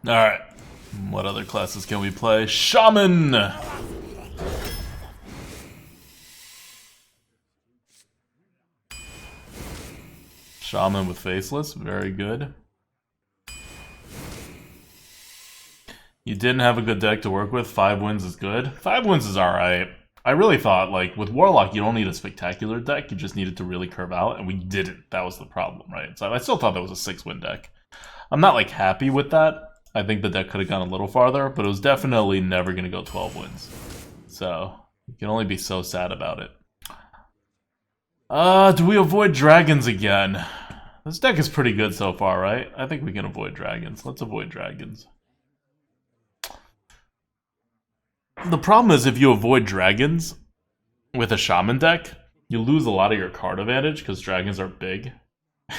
Alright. What other classes can we play? Shaman! Shaman with Faceless, very good. You didn't have a good deck to work with, 5 wins is good. 5 wins is alright. I really thought, like, with Warlock, you don't need a spectacular deck, you just needed to really curve out, and we didn't. That was the problem, right? So I still thought that was a 6-win deck. I'm not, like, happy with that. I think the deck could have gone a little farther, but it was definitely never going to go 12 wins. So, you can only be so sad about it. Do we avoid dragons again? This deck is pretty good so far, right? I think we can avoid dragons. Let's avoid dragons. The problem is if you avoid dragons with a Shaman deck, you lose a lot of your card advantage because dragons are big.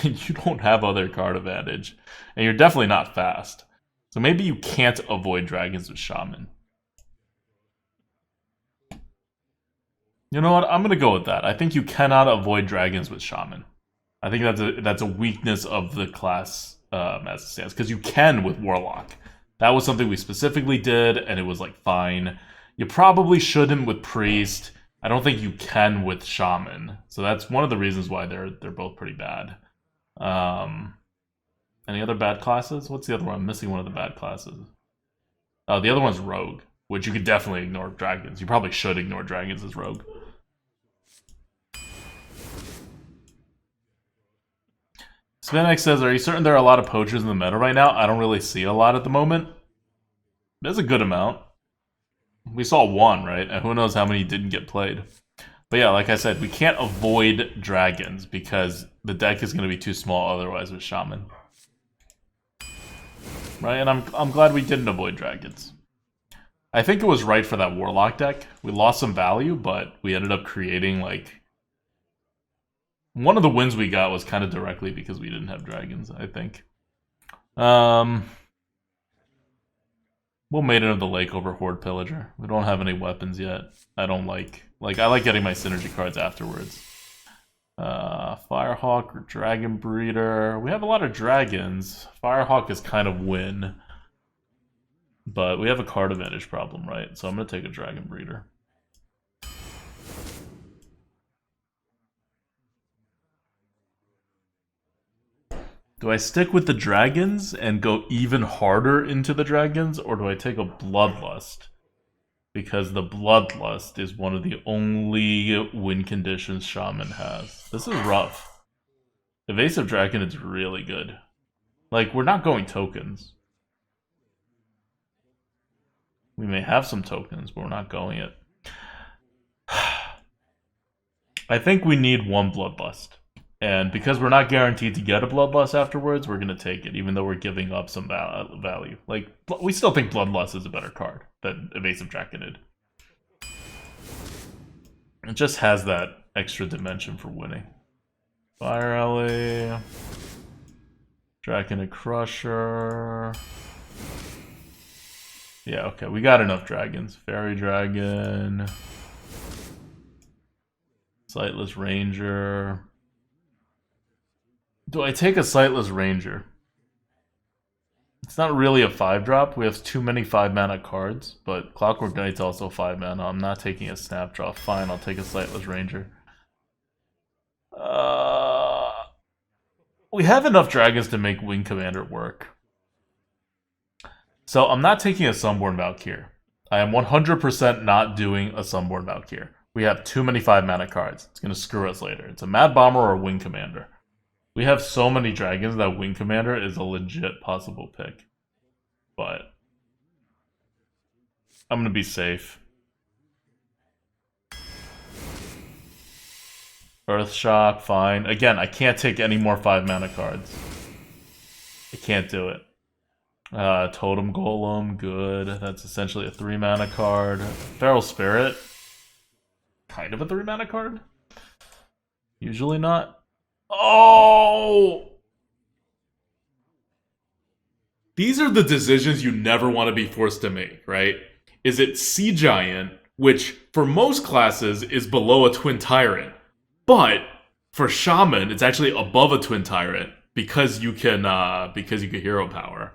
And you don't have other card advantage. And you're definitely not fast. So maybe you can't avoid dragons with Shaman. You know what? I'm going to go with that. I think you cannot avoid dragons with Shaman. I think that's a weakness of the class as it stands. Because you can with Warlock. That was something we specifically did, and it was like fine. You probably shouldn't with Priest. I don't think you can with Shaman. So that's one of the reasons why they're both pretty bad. Any other bad classes? What's the other one? I'm missing one of the bad classes. Oh, the other one's Rogue, which you could definitely ignore dragons. You probably should ignore dragons as Rogue. Spanex says, are you certain there are a lot of poachers in the meta right now? I don't really see a lot at the moment. There's a good amount. We saw one, right? And who knows how many didn't get played. But yeah, like I said, we can't avoid dragons because the deck is going to be too small otherwise with Shaman. Right, and I'm glad we didn't avoid dragons. I think it was right for that Warlock deck. We lost some value, but we ended up creating, like... One of the wins we got was kind of directly because we didn't have dragons, I think. We'll Maiden of the Lake over Horde Pillager. We don't have any weapons yet. I don't like... I like getting my synergy cards afterwards. Firehawk or Dragon Breeder. We have a lot of dragons. Firehawk is kind of win. But we have a card advantage problem, right? So I'm going to take a Dragon Breeder. Do I stick with the dragons and go even harder into the dragons? Or do I take a Bloodlust? Because the Bloodlust is one of the only win conditions Shaman has. This is rough. Evasive Dragon is really good. Like, we're not going tokens. We may have some tokens, but we're not going it. I think we need one Bloodlust. And because we're not guaranteed to get a Bloodlust afterwards, we're going to take it, even though we're giving up some value. Like, we still think Bloodlust is a better card than Evasive Draconid. It just has that extra dimension for winning. Fire Alley. Draconid Crusher. Yeah, okay, we got enough dragons. Fairy Dragon. Sightless Ranger. Do I take a Sightless Ranger? It's not really a 5-drop. We have too many 5-mana cards, but Clockwork Knight's also 5 mana. I'm not taking a Snapdraw. Fine, I'll take a Sightless Ranger. We have enough dragons to make Wing Commander work. So I'm not taking a Sunborn Valkyr. I am 100% not doing a Sunborn Valkyr. We have too many 5-mana cards. It's going to screw us later. It's a Mad Bomber or a Wing Commander. We have so many dragons that Wing Commander is a legit possible pick. But I'm going to be safe. Earthshock, fine. Again, I can't take any more 5-mana cards. I can't do it. Totem Golem, good. That's essentially a 3-mana card. Feral Spirit, kind of a 3-mana card. Usually not. Oh! These are the decisions you never want to be forced to make, right? Is it Sea Giant, which for most classes is below a Twin Tyrant, but for Shaman it's actually above a Twin Tyrant because you can hero power,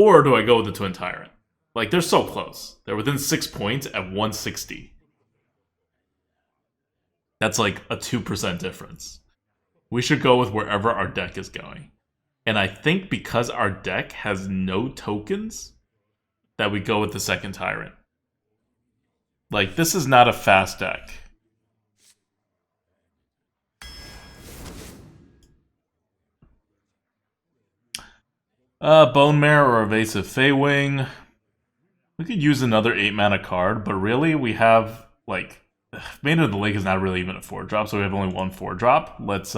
Or do I go with the Twin Tyrant? Like, they're so close. They're within 6 points at 160. That's like a 2% difference. We should go with wherever our deck is going. And I think because our deck has no tokens, that we go with the second Tyrant. Like, this is not a fast deck. Bone Mare or Evasive Feywing. We could use another 8-mana card, but really, we have, like... Bane of the Lake is not really even a 4-drop, so we have only one 4-drop. Let's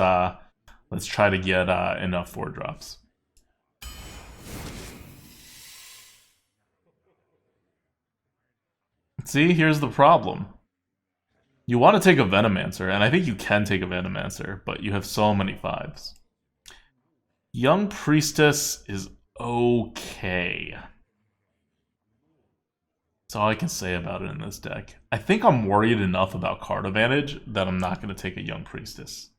try to get enough 4-drops. See, here's the problem. You want to take a Venomancer, and I think you can take a Venomancer, but you have so many 5s. Young Priestess is okay. That's all I can say about it in this deck. I think I'm worried enough about card advantage that I'm not going to take a Young Priestess.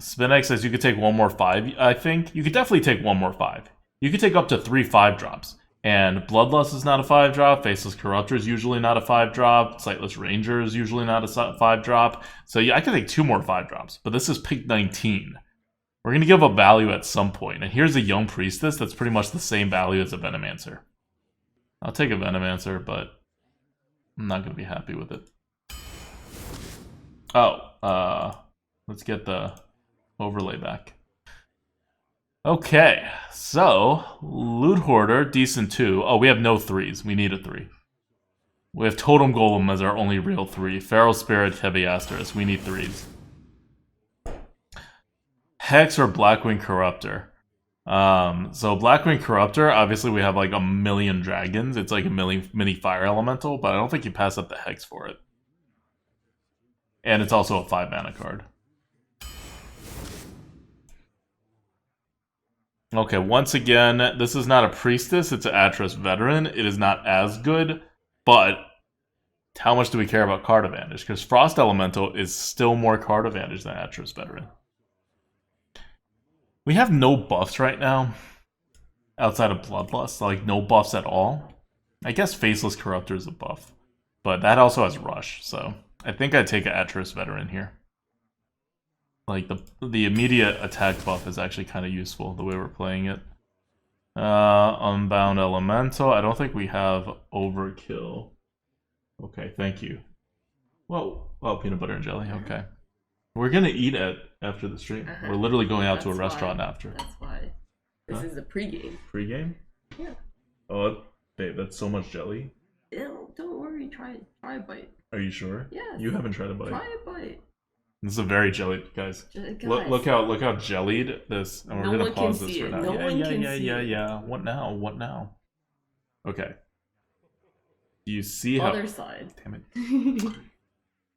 Spinx says you could take one more 5, I think. You could definitely take one more 5. You could take up to 3 5-drops. And Bloodlust is not a 5-drop. Faceless Corruptor is usually not a 5-drop. Sightless Ranger is usually not a 5-drop. So yeah, I could take 2 more 5-drops. But this is pick 19. We're going to give up value at some point. And here's a Young Priestess that's pretty much the same value as a Venomancer. I'll take a Venomancer, but I'm not going to be happy with it. Oh, let's get the overlay back. Okay, so Loot Hoarder, decent 2. Oh, we have no 3s. We need a 3. We have Totem Golem as our only real 3. Feral Spirit, Heavy Asterisk. We need 3s. Hex or Blackwing Corruptor. So Blackwing Corruptor, obviously we have like a million dragons. It's like a mini fire elemental, but I don't think you pass up the Hex for it. And it's also a 5-mana card. Okay, once again, this is not a Priestess, it's an Atros Veteran. It is not as good, but how much do we care about card advantage? Because Frost Elemental is still more card advantage than Atros Veteran. We have no buffs right now, outside of Bloodlust, like no buffs at all. I guess Faceless Corruptor is a buff, but that also has Rush, so I think I'd take an Atros Veteran here. Like, the immediate attack buff is actually kind of useful, the way we're playing it. Unbound Elemental. I don't think we have Overkill. Okay, thank you. Whoa. Oh, peanut butter and jelly. Okay. We're going to eat after the stream. We're literally going out to a restaurant after. That's why. This is a pregame. Pregame? Yeah. Oh, babe, that's so much jelly. Don't worry. Try a bite. Are you sure? Yes. You haven't tried a bite. Try a bite. This is a very jelly, guys. Look how jellied this. And we're gonna pause this for now. Yeah. What now? Okay. Do you see how? Other side. Damn it.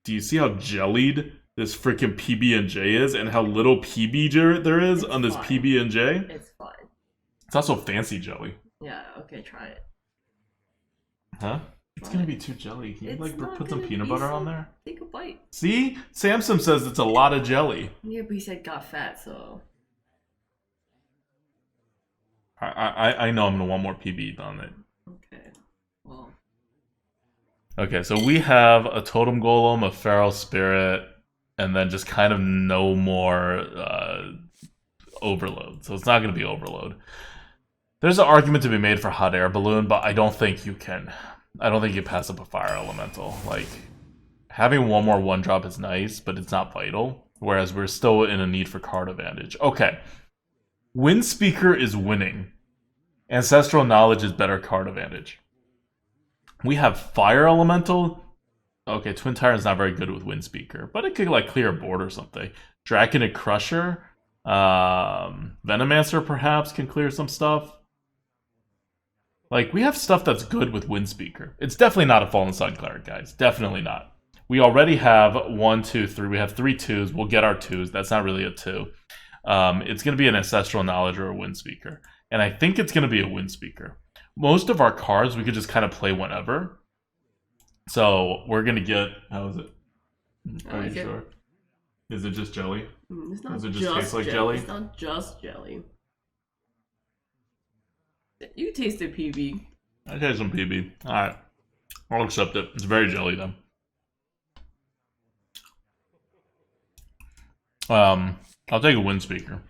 Do you see how jellied this freaking PB&J is, and how little PB there is on this PB&J? It's fine. It's also fancy jelly. Yeah. Okay. Try it. Huh? It's gonna be too jelly. Can you like put some peanut butter on there? Take a bite. See? Samson says it's a lot of jelly. Yeah, but he said got fat, so. I know I'm gonna want more PB on it. Okay. Well. Okay, so we have a Totem Golem, a Feral Spirit, and then just kind of no more Overload. So it's not gonna be Overload. There's an argument to be made for Hot Air Balloon, but I don't think you can. I don't think you pass up a Fire Elemental. Like, having one more 1-drop is nice, but it's not vital. Whereas we're still in a need for card advantage. Okay. Windspeaker is winning. Ancestral Knowledge is better card advantage. We have Fire Elemental. Okay, Twin Tyrant's not very good with Windspeaker, but it could like clear a board or something. Draconic Crusher. Venomancer perhaps can clear some stuff. Like, we have stuff that's good with Windspeaker. It's definitely not a Fallen Sun Cleric, guys. Definitely not. We already have 1, 2, 3. We have 3 2s. We'll get our 2s. That's not really a 2. It's going to be an Ancestral Knowledge or a Windspeaker. And I think it's going to be a Windspeaker. Most of our cards, we could just kind of play whenever. So, we're going to get... How is it? Are you sure? Is it just jelly? It's not Does it just taste like jelly. jelly? It's not just jelly. You tasted PB. I taste some PB. Alright. I'll accept it. It's very jelly though. I'll take a wind speaker.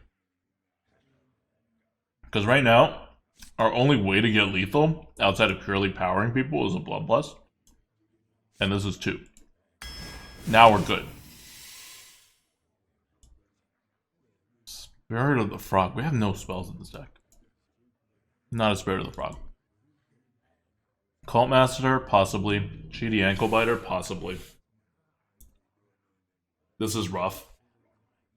Because right now, our only way to get lethal, outside of purely powering people, is a Bloodlust. And this is 2. Now we're good. Spirit of the Frog. We have no spells in this deck. Not a Spirit of the Frog. Cult Master, possibly. Cheaty Ankle Biter, possibly. This is rough.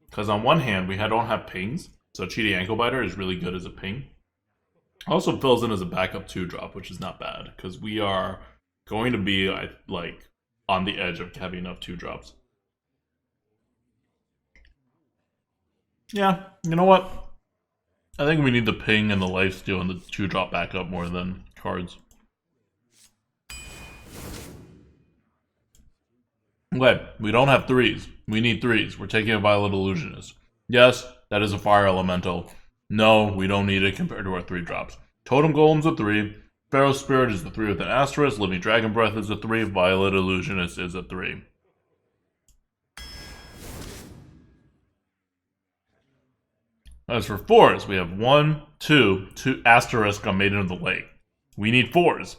Because on one hand, we don't have pings. So Cheaty Ankle Biter is really good as a ping. Also fills in as a backup 2-drop, which is not bad. Because we are going to be, like, on the edge of having enough 2-drops. Yeah, you know what? I think we need the ping and the lifesteal and the 2-drop backup more than cards. Okay, we don't have 3s. We need 3s. We're taking a Violet Illusionist. Yes, that is a Fire Elemental. No, we don't need it compared to our 3-drops. Totem Golem's a 3. Pharaoh Spirit is the 3 with an asterisk. Living Dragon Breath is a 3. Violet Illusionist is a 3. As for 4s, we have 1, 2 asterisk on Maiden of the Lake. We need 4s.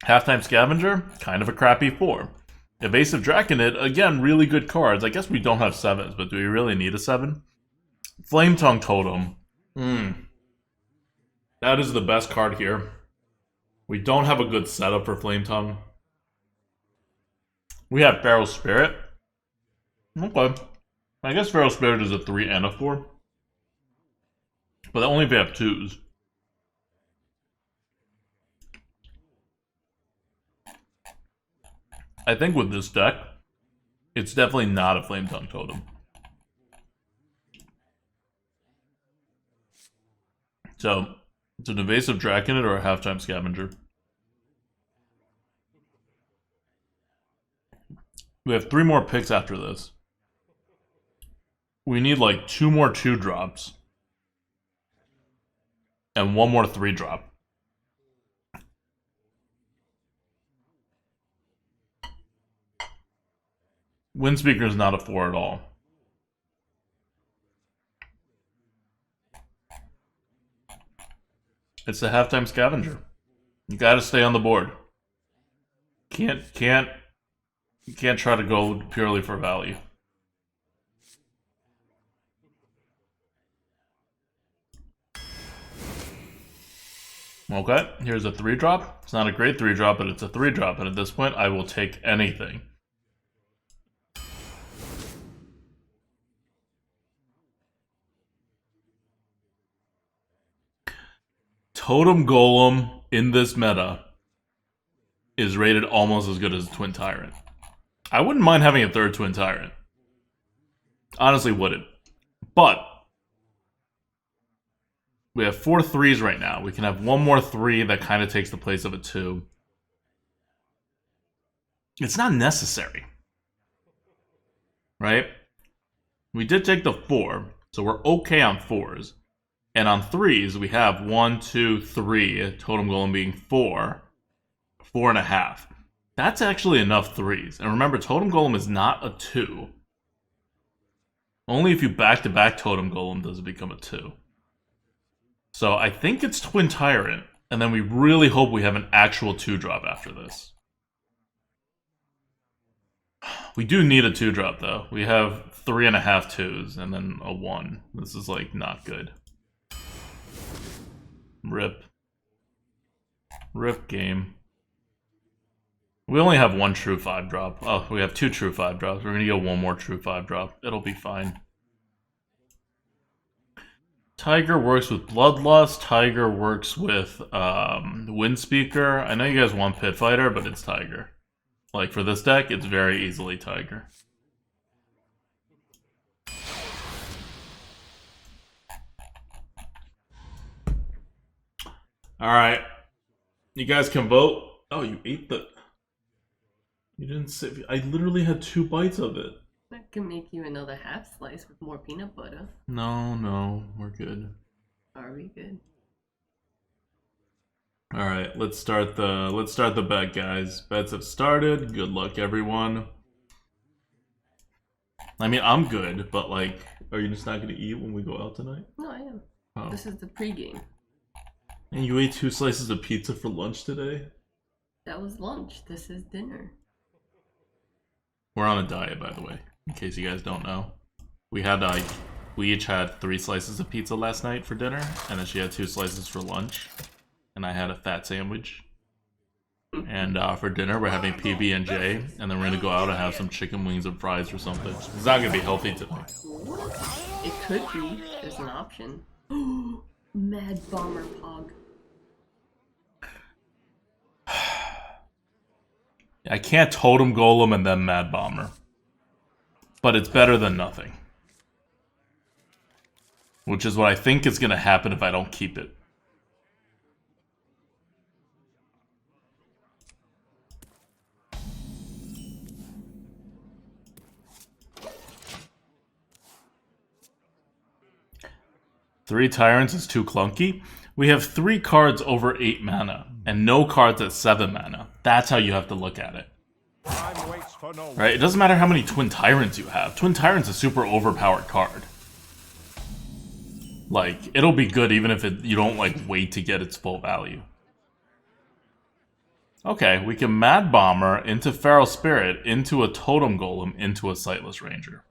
Halftime Scavenger, kind of a crappy 4. Evasive Draconid, again, really good cards. I guess we don't have 7s, but do we really need a 7? Flame Tongue Totem. That is the best card here. We don't have a good setup for Flame Tongue. We have Pharaoh Spirit. Okay. I guess Pharaoh Spirit is a 3 and a 4. But only if we have 2s. I think with this deck, it's definitely not a Flame Tongue Totem. So, it's an Evasive Draconid or a Halftime Scavenger. We have 3 more picks after this. We need like 2 more 2-drops. And 1 more 3-drop. Windspeaker is not a 4 at all. It's a Halftime Scavenger. You gotta stay on the board. You can't try to go purely for value. Okay, here's a 3-drop. It's not a great 3-drop, but it's a 3-drop, and at this point, I will take anything. Totem Golem in this meta is rated almost as good as Twin Tyrant. I wouldn't mind having a 3rd Twin Tyrant. Honestly, wouldn't. But we have 4 3s right now. We can have 1 more 3 that kind of takes the place of a 2. It's not necessary. Right? We did take the 4, so we're okay on 4s. And on 3s, we have 1, 2, 3, Totem Golem being 4, 4.5. That's actually enough 3s. And remember, Totem Golem is not a 2. Only if you back-to-back Totem Golem does it become a 2. So I think it's Twin Tyrant, and then we really hope we have an actual 2-drop after this. We do need a 2-drop, though. We have 3.5 2s, and then a 1. This is, like, not good. Rip. Rip game. We only have 1 true 5-drop. Oh, we have 2 true 5-drops. We're gonna get 1 more true 5-drop. It'll be fine. Tiger works with Bloodlust. Tiger works with Windspeaker. I know you guys want Pit Fighter, but it's Tiger. Like, for this deck, it's very easily Tiger. Alright. You guys can vote. Oh, you ate the... You didn't say... I literally had 2 bites of it. I can make you another half slice with more peanut butter. No, we're good. Are we good? All right, let's start the bet, guys. Bets have started. Good luck, everyone. I mean, I'm good, but like, are you just not gonna eat when we go out tonight? No, I am. Oh. This is the pregame. And you ate 2 slices of pizza for lunch today? That was lunch. This is dinner. We're on a diet, by the way, in case you guys don't know. We each had 3 slices of pizza last night for dinner, and then she had 2 slices for lunch, and I had a fat sandwich. And for dinner, we're having PB&J, and then we're gonna go out and have some chicken wings and fries or something. It's not gonna be healthy today. It could be. There's an option. Mad Bomber Pog. I can't Totem Golem and then Mad Bomber. But it's better than nothing. Which is what I think is gonna happen if I don't keep it. Three Tyrants is too clunky. We have 3 cards over 8 mana, and no cards at 7 mana. That's how you have to look at it. Right? It doesn't matter how many Twin Tyrants you have. Twin Tyrant's a super overpowered card. Like, it'll be good even if you don't, like, wait to get its full value. Okay, we can Mad Bomber into Feral Spirit, into a Totem Golem, into a Sightless Ranger.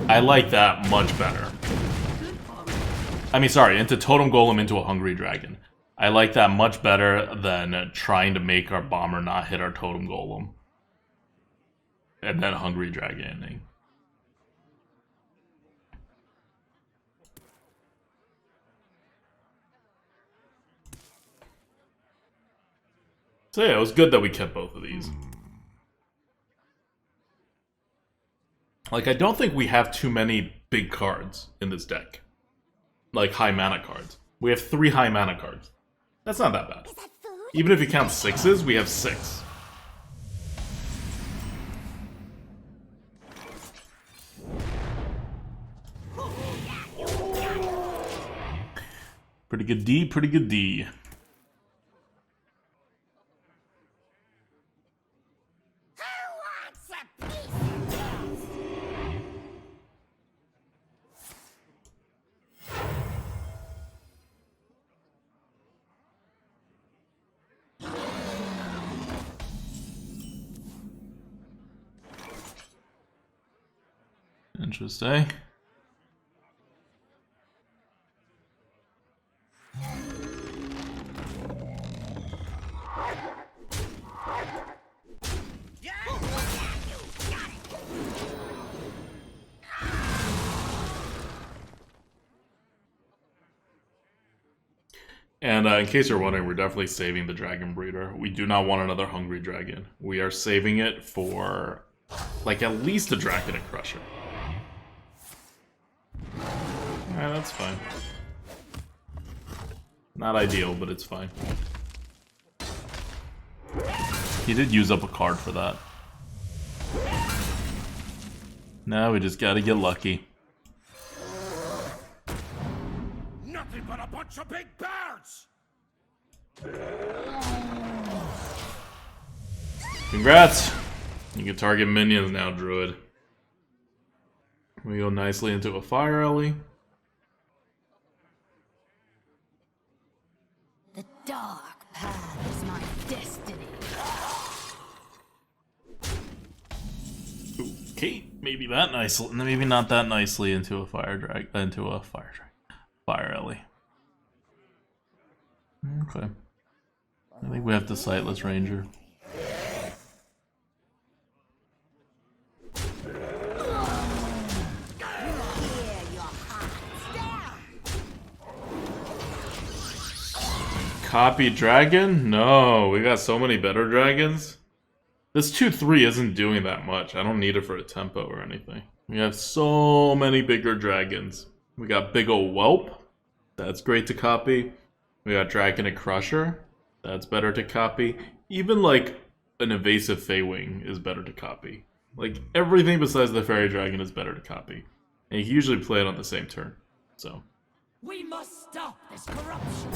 I like that much better. I mean, sorry, into Totem Golem into a Hungry Dragon. I like that much better than trying to make our Bomber not hit our Totem Golem. And then Hungry Dragon ending. So yeah, it was good that we kept both of these. Like, I don't think we have too many big cards in this deck. Like, high mana cards. We have 3 high mana cards. That's not that bad. Even if you count 6s, we have 6. Pretty good D, pretty good D. Interesting. And in case you're wondering, we're definitely saving the Dragon Breeder. We do not want another Hungry Dragon. We are saving it for, like, at least a Dragon and Crusher. Yeah, that's fine. Not ideal, but it's fine. He did use up a card for that. Now we just gotta get lucky. Nothing but a bunch of big birds! Congrats! You can target minions now, Druid. We go nicely into a Fire Alley. The dark path is my destiny. Okay, maybe that nicely, maybe not that nicely into a Fire Alley. Okay. I think we have the Sightless Ranger. Copy dragon? No, we got so many better dragons. This 2-3 isn't doing that much. I don't need it for a tempo or anything. We have so many bigger dragons. We got big ol' Whelp. That's great to copy. We got Dragon and Crusher. That's better to copy. Even like an evasive Feywing is better to copy. Like, everything besides the Fairy Dragon is better to copy. And you can usually play it on the same turn. So. We must stop this corruption.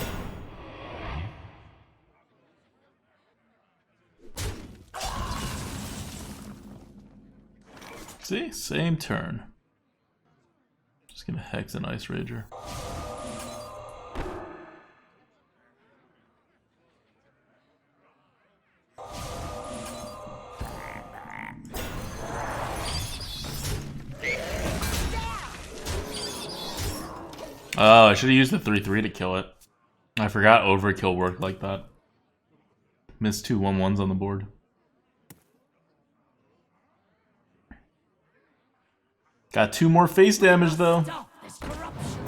See? Same turn. Just gonna Hex an Ice Rager. Oh, I should have used the 3/3 to kill it. I forgot Overkill worked like that. Missed 2 1/1s on the board. Got 2 more face damage though. Stop this corruption.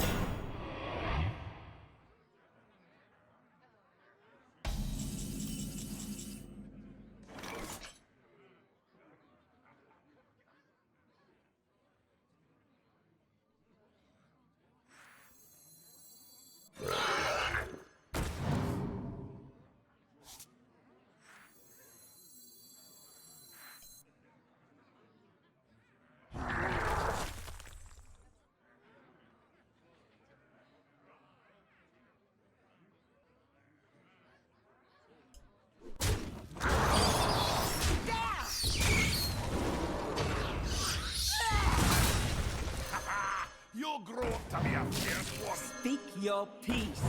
You'll grow up to be a fierce one. Speak your peace.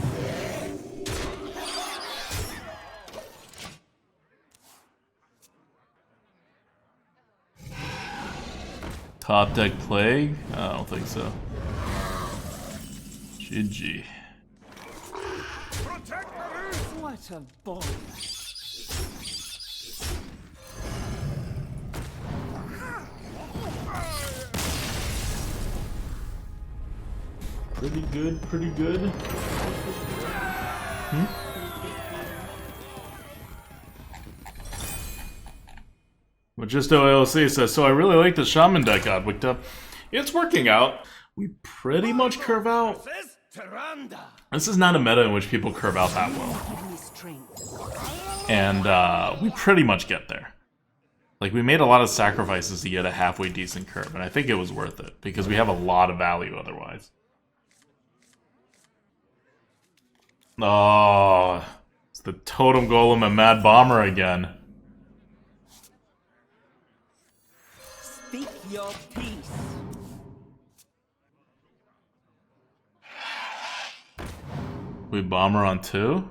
Top deck Plague? I don't think so. GG. Protect the roost. What a boy. Pretty good, pretty good. But just OLC says, so I really like the Shaman deck, ADWCTA. It's working out. We pretty much curve out. This Tyranda. This is not a meta in which people curve out that well. Give me strength. And we pretty much get there. Like, we made a lot of sacrifices to get a halfway decent curve, and I think it was worth it, because we have a lot of value otherwise. Oh, it's the Totem Golem and Mad Bomber again. Speak your peace. We Bomber on 2?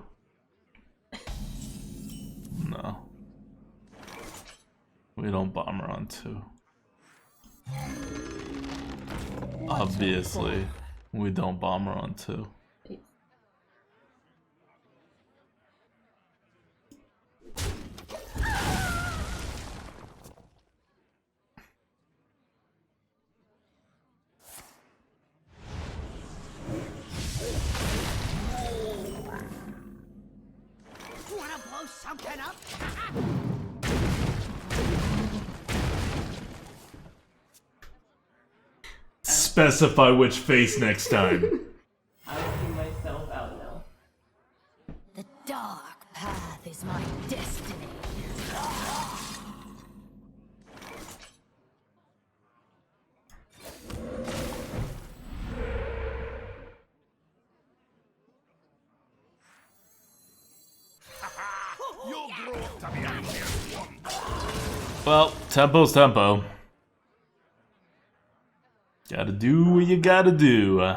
No. We don't Bomber on 2. Obviously, we don't Bomber on 2. Wanna blow something up? Specify which face next time. I see myself out now. The dark path is my destiny. You'll grow up to be a fierce one. Well, tempo's tempo. Gotta do what you gotta do.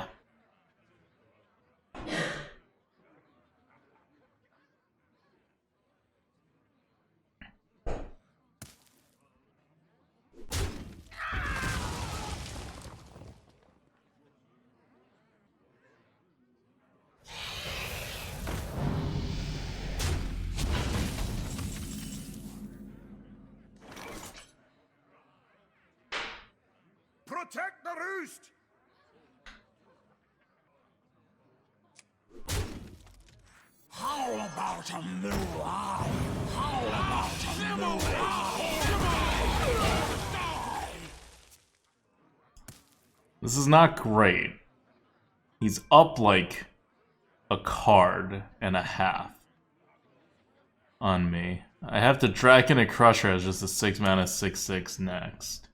Protect the roost. How about a new eye? How about a new eye? This is not great. He's up like a card and a half on me. I have to Draken and Crusher as just a 6 mana 6/6 next.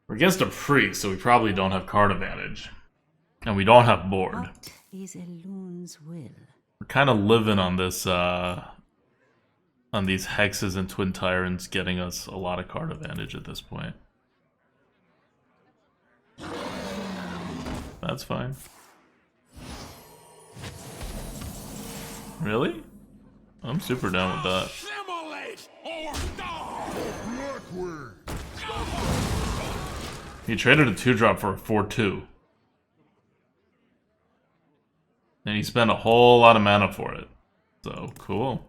We're against a priest, so we probably don't have card advantage. And we don't have board. What is a loon's will? We're kind of living on this, on these hexes and twin tyrants getting us a lot of card advantage at this point. That's fine. Really? I'm super down with that. Assimilate or die! He traded a 2-drop for a 4/2. And he spent a whole lot of mana for it. So, cool.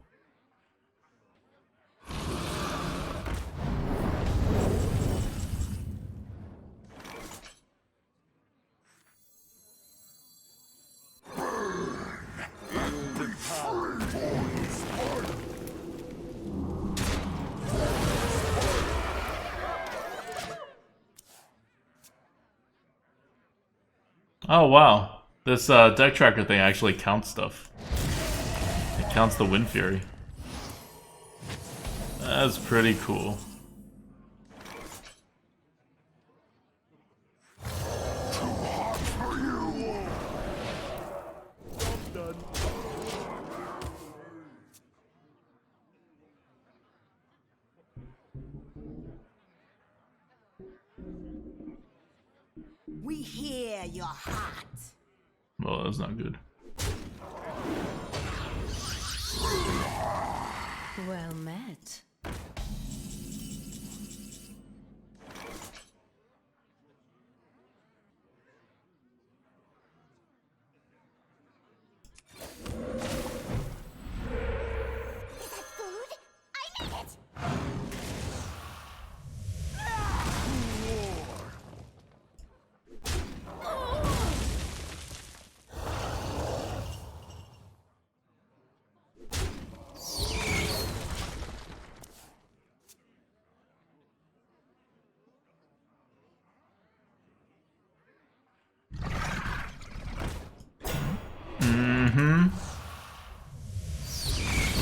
Oh, wow. This deck tracker thing actually counts stuff. It counts the Wind Fury. That's pretty cool. We hear your heart. Well, that's not good. Well met.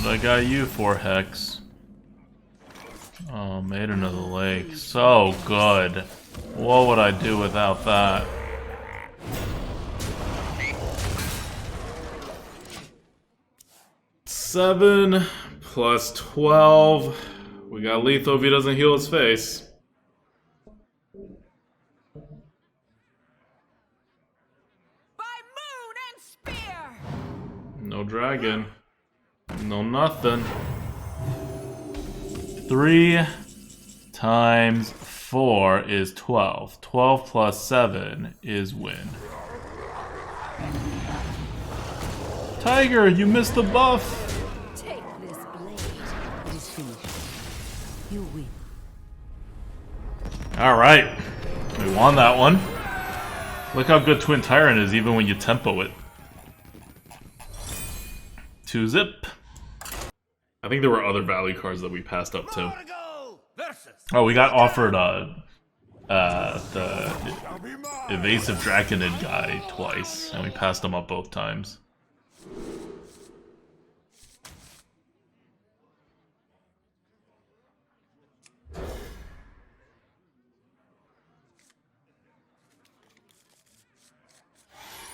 What I got you for, Hex? Oh, Maiden of the Lake. So good. What would I do without that? Seven plus 12. We got lethal if he doesn't heal his face. By moon and spear. No dragon. No nothing. 3 times 4 is 12. 12 plus 7 is win. Tiger, you missed the buff! Take this blade. It is finished. You win. Alright. We won that one. Look how good Twin Tyrant is even when you tempo it. 2-zip. I think there were other value cards that we passed up too. Oh, we got offered the evasive Draconid guy twice, and we passed him up both times.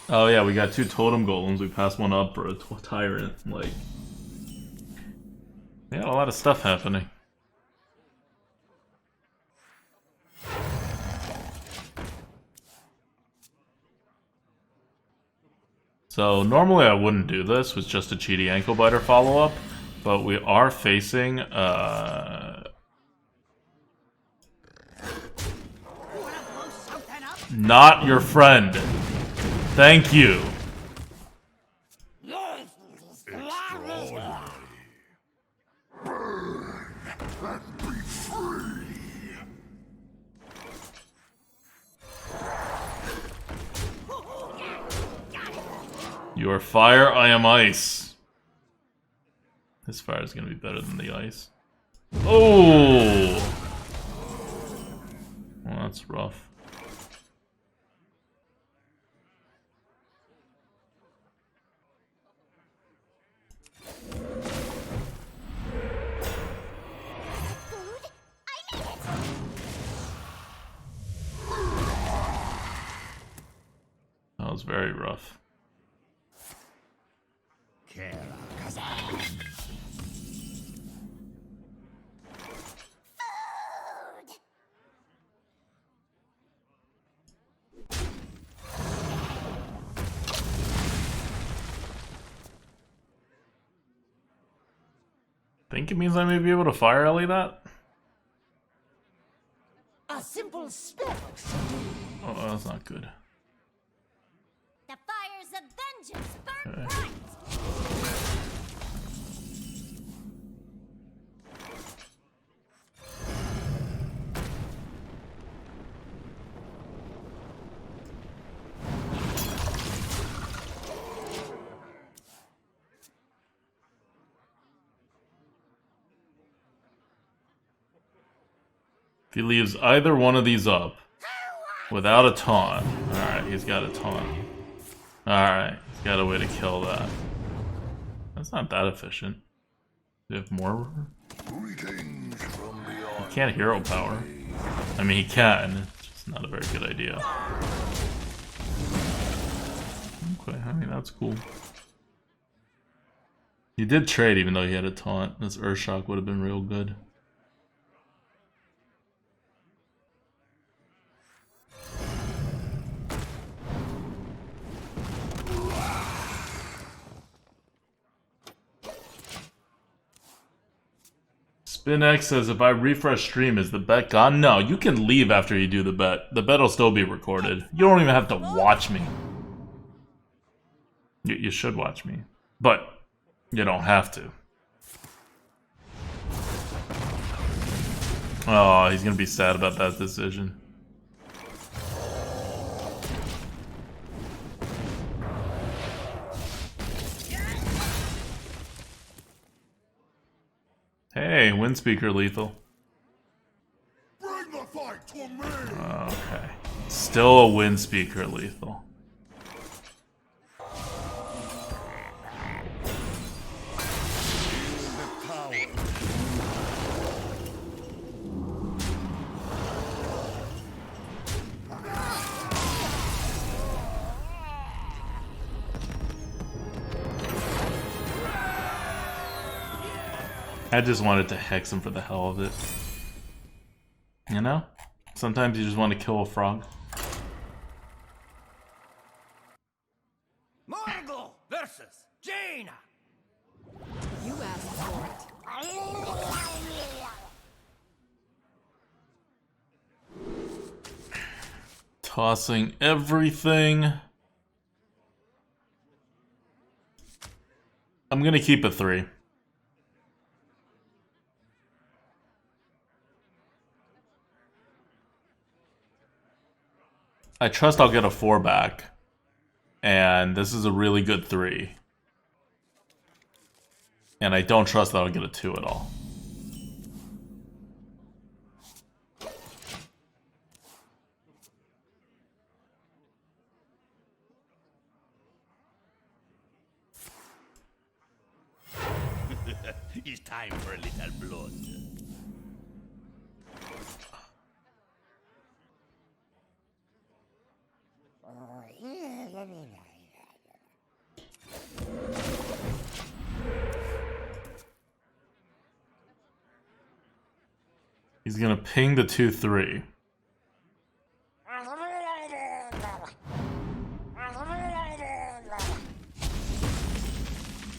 Oh yeah, we got 2 totem golems. We passed one up for a tyrant. Like, we got a lot of stuff happening. So normally I wouldn't do this with just a cheaty ankle biter follow up, but we are facing not your friend. Thank you. You are fire, I am ice. This fire is gonna be better than the ice. Oh! Well, that's rough. was very rough. Think it means I may be able to fire Ellie that? A simple spell. Oh, that's not good. The fires of vengeance burn Okay. bright. If he leaves either one of these up without a taunt. Alright, he's got a taunt. Alright, he's got a way to kill that. That's not that efficient. Do you have more? He can't hero power. I mean, he can. It's just not a very good idea. Okay, I mean, that's cool. He did trade even though he had a taunt. This Earthshock would have been real good. SpinX says, if I refresh stream, is the bet gone? No, you can leave after you do the bet. The bet will still be recorded. You don't even have to watch me. You should watch me. But you don't have to. Oh, he's gonna be sad about that decision. Hey, wind speaker lethal. Bring the fight to me! Okay. Still a wind speaker lethal. I just wanted to hex him for the hell of it. You know? Sometimes you just want to kill a frog. Margot versus Jaina. You asked for it. Tossing everything. I'm gonna keep a 3. I trust I'll get a 4 back. And this is a really good 3. And I don't trust that I'll get a 2 at all. It's time for a little blood. He's gonna ping the 2-3.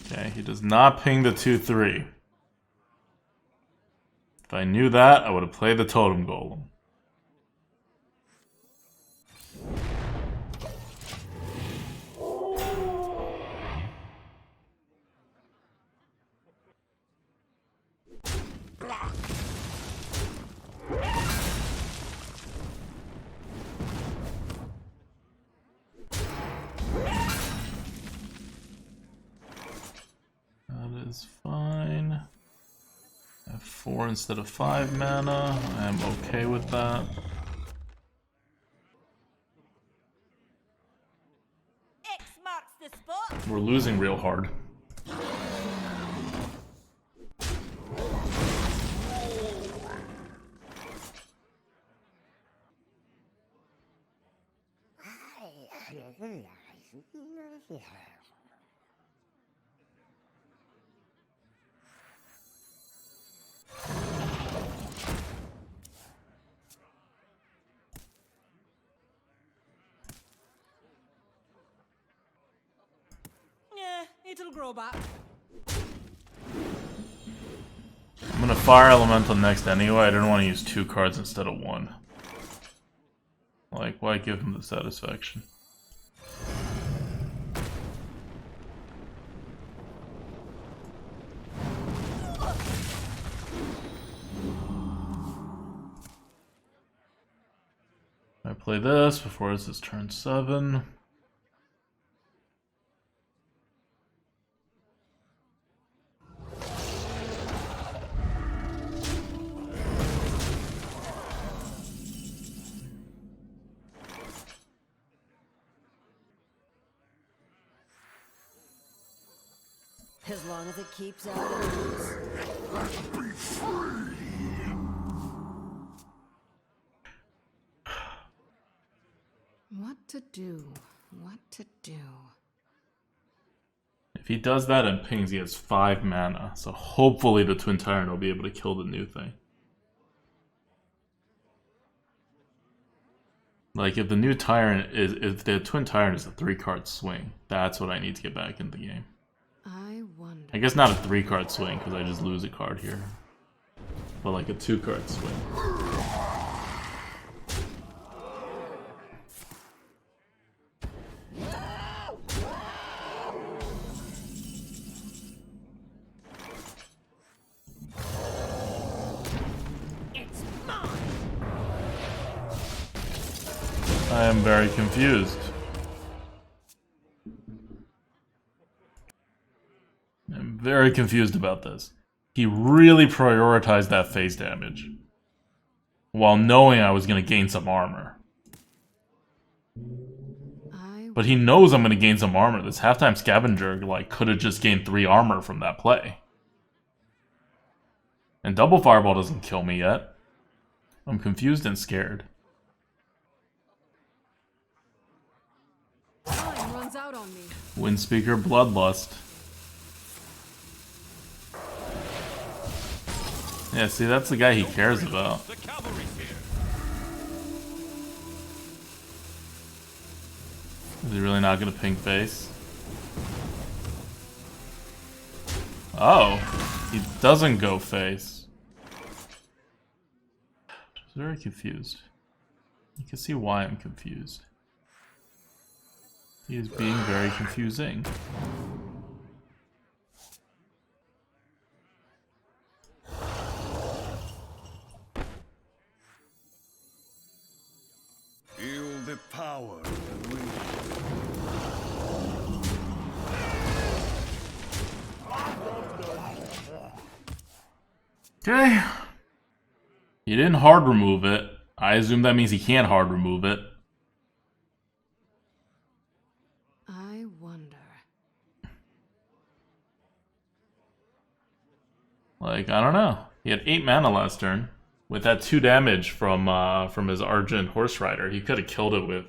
Okay, he does not ping the 2-3. If I knew that, I would have played the Totem Golem. That is fine. I have 4 instead of 5 mana. I am okay with that. X marks the spot. We're losing real hard. Yeah, it'll grow back. I'm gonna fire elemental next anyway. I didn't want to use 2 cards instead of 1. Like, why give him the satisfaction? I play this before this is turn 7. As long as it keeps out enemies. What to do? What to do? If he does that and pings, he has 5 mana. So hopefully the Twin Tyrant will be able to kill the new thing. Like, if the new Tyrant is... If the Twin Tyrant is a 3-card swing, that's what I need to get back in the game. I wonder. I guess not a 3-card swing, because I just lose a card here. But like a 2-card swing. I am very confused. I'm very confused about this. He really prioritized that phase damage, while knowing I was going to gain some armor. But he knows I'm going to gain some armor. This halftime scavenger like could have just gained 3 armor from that play. And double fireball doesn't kill me yet. I'm confused and scared. Time runs out on me. Windspeaker Bloodlust. Yeah, see, that's the guy he cares about. The cavalry's here. Is he really not gonna ping face? Oh, he doesn't go face. Just very confused. You can see why I'm confused. He is being very confusing. Feel the power. Okay. He didn't hard remove it. I assume that means he can't hard remove it. I wonder. Like, I don't know. He had 8 mana last turn. With that 2 damage from his Argent Horse Rider, he could have killed it with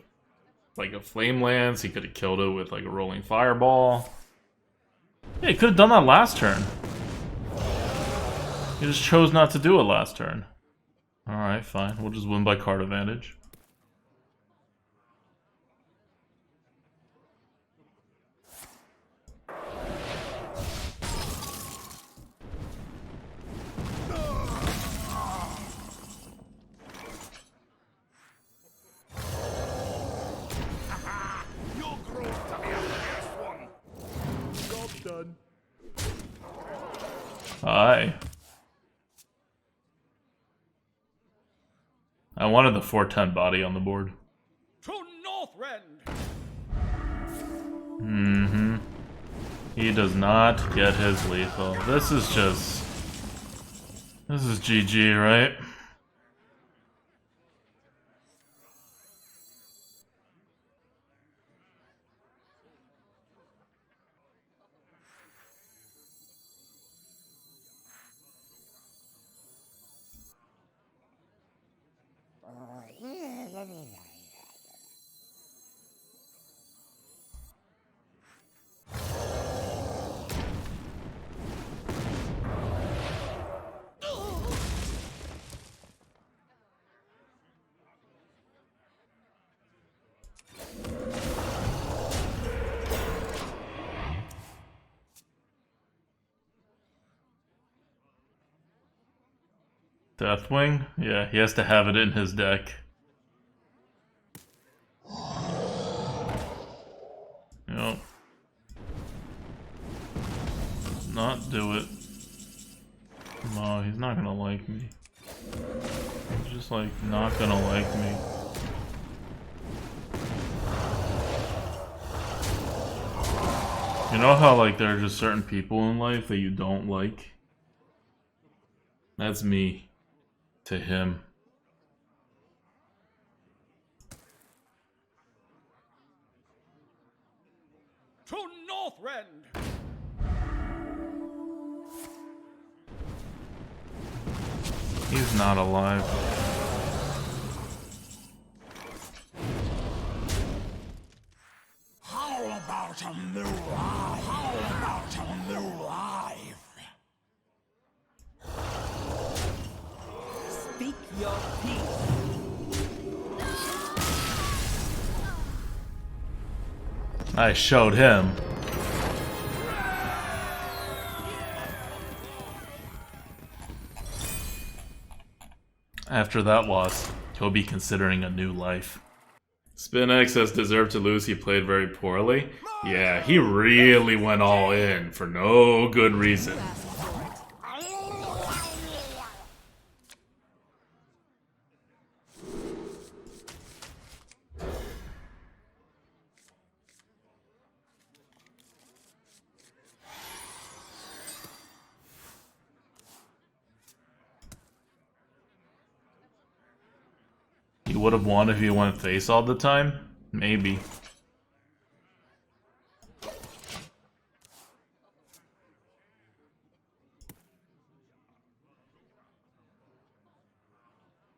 like a Flame Lance. He could have killed it with like a Rolling Fireball. Yeah, he could have done that last turn. He just chose not to do it last turn. Alright, fine. We'll just win by card advantage. You'll grow to be a fierce one. Job done. Aye. I wanted the 410 body on the board. To Northrend. Mm-hmm. He does not get his lethal. This is just... This is GG, right? Deathwing? Yeah, he has to have it in his deck. Yep. Not do it. No, he's not gonna like me. He's just like not gonna like me. You know how like there are just certain people in life that you don't like? That's me to him. To Northrend! He's not alive. How about a new life? How about a new life? Speak your peace. I showed him. After that loss, he'll be considering a new life. SpinX has deserved to lose. He played very poorly. Yeah, he really went all in for no good reason. He would have won if he went face all the time? Maybe.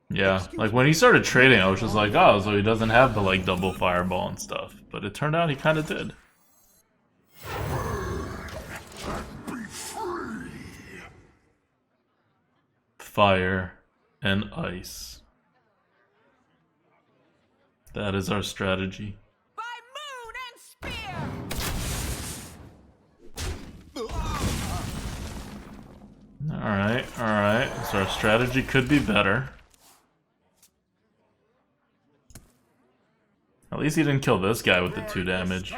Yeah, like when he started trading, I was just like, oh, so he doesn't have the like double fireball and stuff. But it turned out he kind of did. Fire and ice. That is our strategy. By moon and spear. Alright, alright. So our strategy could be better. At least he didn't kill this guy with the 2 damage.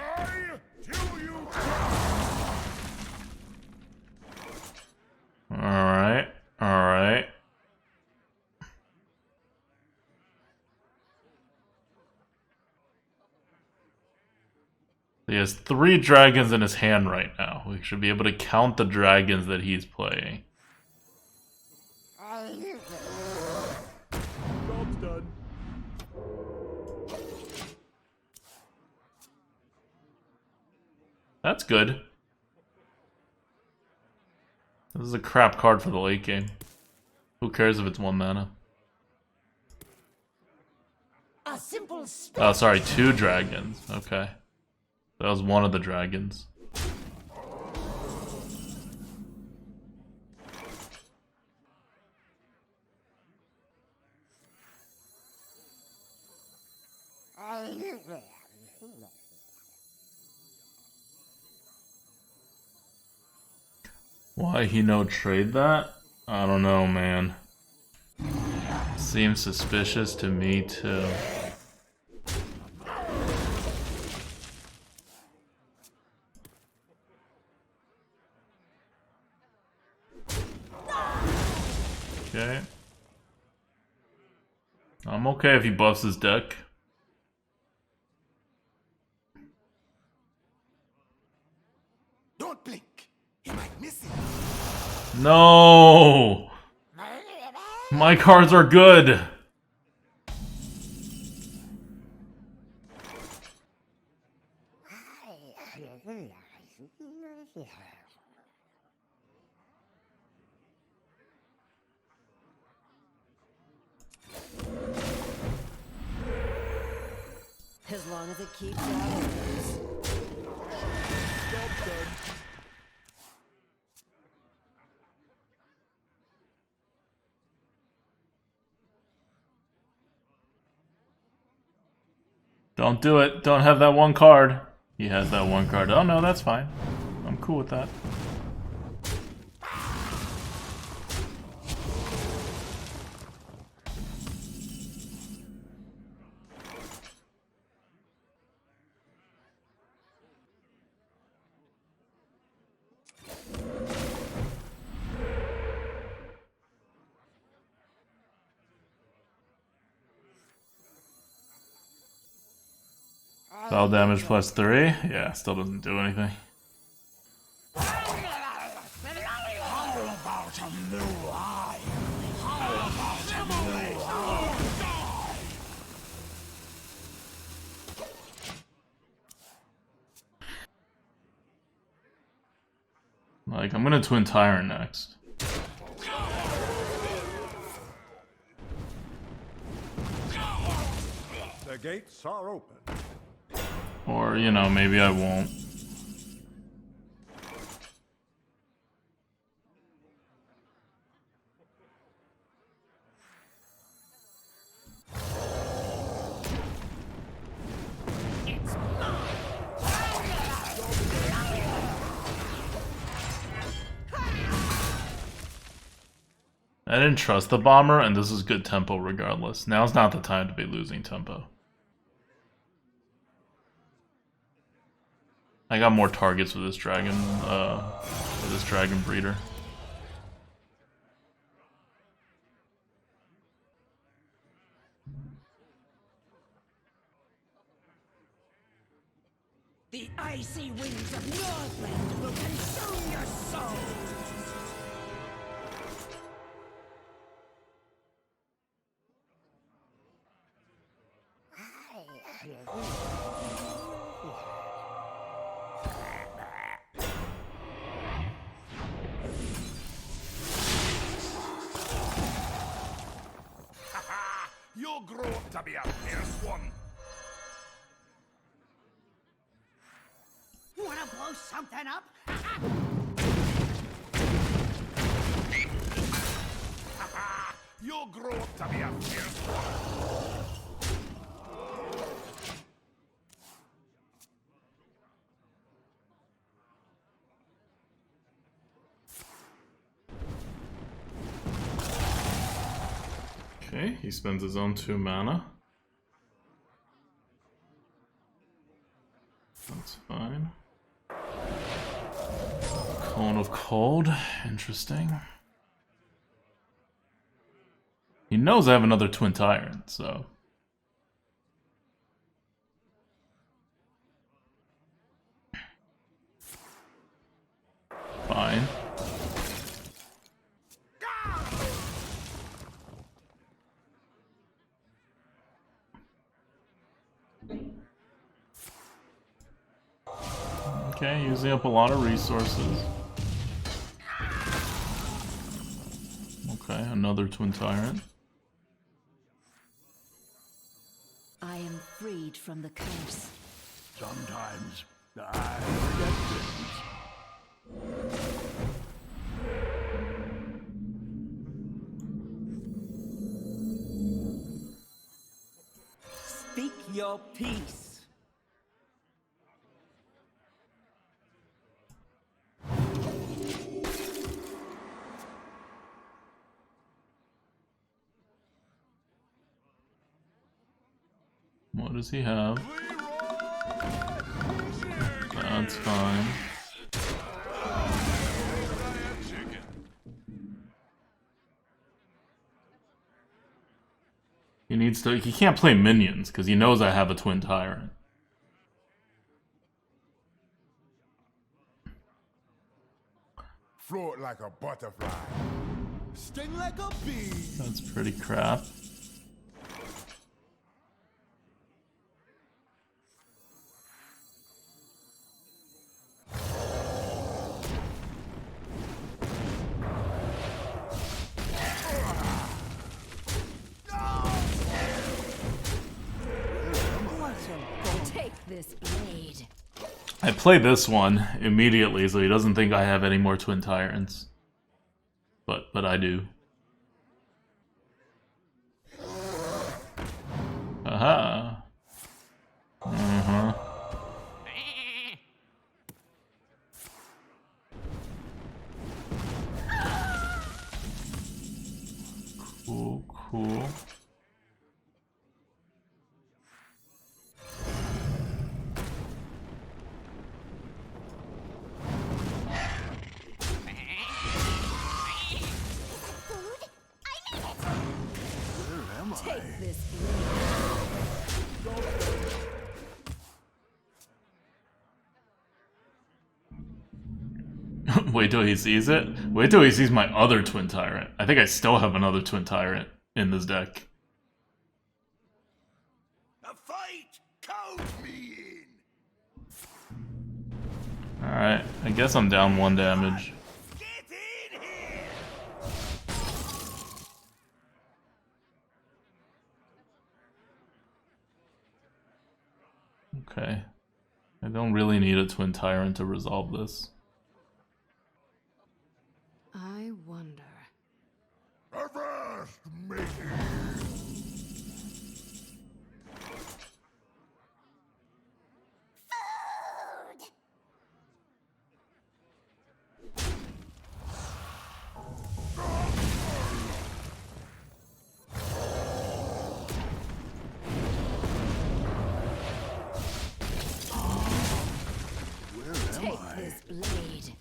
Alright, alright. He has 3 dragons in his hand right now. We should be able to count the dragons that he's playing. Job's done. That's good. This is a crap card for the late game. Who cares if it's 1 mana? A simple Oh, sorry, 2 dragons. Okay. That was one of the dragons. Why he no trade that? I don't know, man. Seems suspicious to me too. Okay. I'm okay if he buffs his deck. Don't blink. You might miss it. No! My cards are good! As long as it keeps hours. Job's done. Don't do it. Don't have that 1 card. He has that 1 card. Oh no, that's fine. I'm cool with that. Spell damage plus 3? Yeah, still doesn't do anything. How about a new eye? How about a new eye? Like, I'm gonna Twin Tyrant next. The gates are open. Or, you know, maybe I won't. I didn't trust the bomber, and this is good tempo regardless. Now's not the time to be losing tempo. I got more targets with this dragon breeder. The icy winds of Northland will consume your soul. You'll grow up to be a fierce one. You wanna blow something up? You'll grow up to be a fierce one. Okay, he spends his own 2 mana. That's fine. Cone of Cold, interesting. He knows I have another Twin Tyrant, so... Fine. Okay, using up a lot of resources. Okay, another Twin Tyrant. I am freed from the curse. Sometimes I forget things. Speak your peace. What does he have? That's fine. He needs to. He can't play minions because he knows I have a Twin Tyrant. Float like a butterfly. Sting like a bee. That's pretty crap. This blade. I play this one immediately so he doesn't think I have any more Twin Tyrants. But I do. Aha. Uh-huh. Cool, cool. Take this blade. Wait till he sees it. Wait till he sees my other Twin Tyrant. I think I still have another Twin Tyrant in this deck. A fight! Count me in! Alright, I guess I'm down 1 damage. Get in here! Okay. I don't really need a Twin Tyrant to resolve this. I wonder. Avast me! This blade.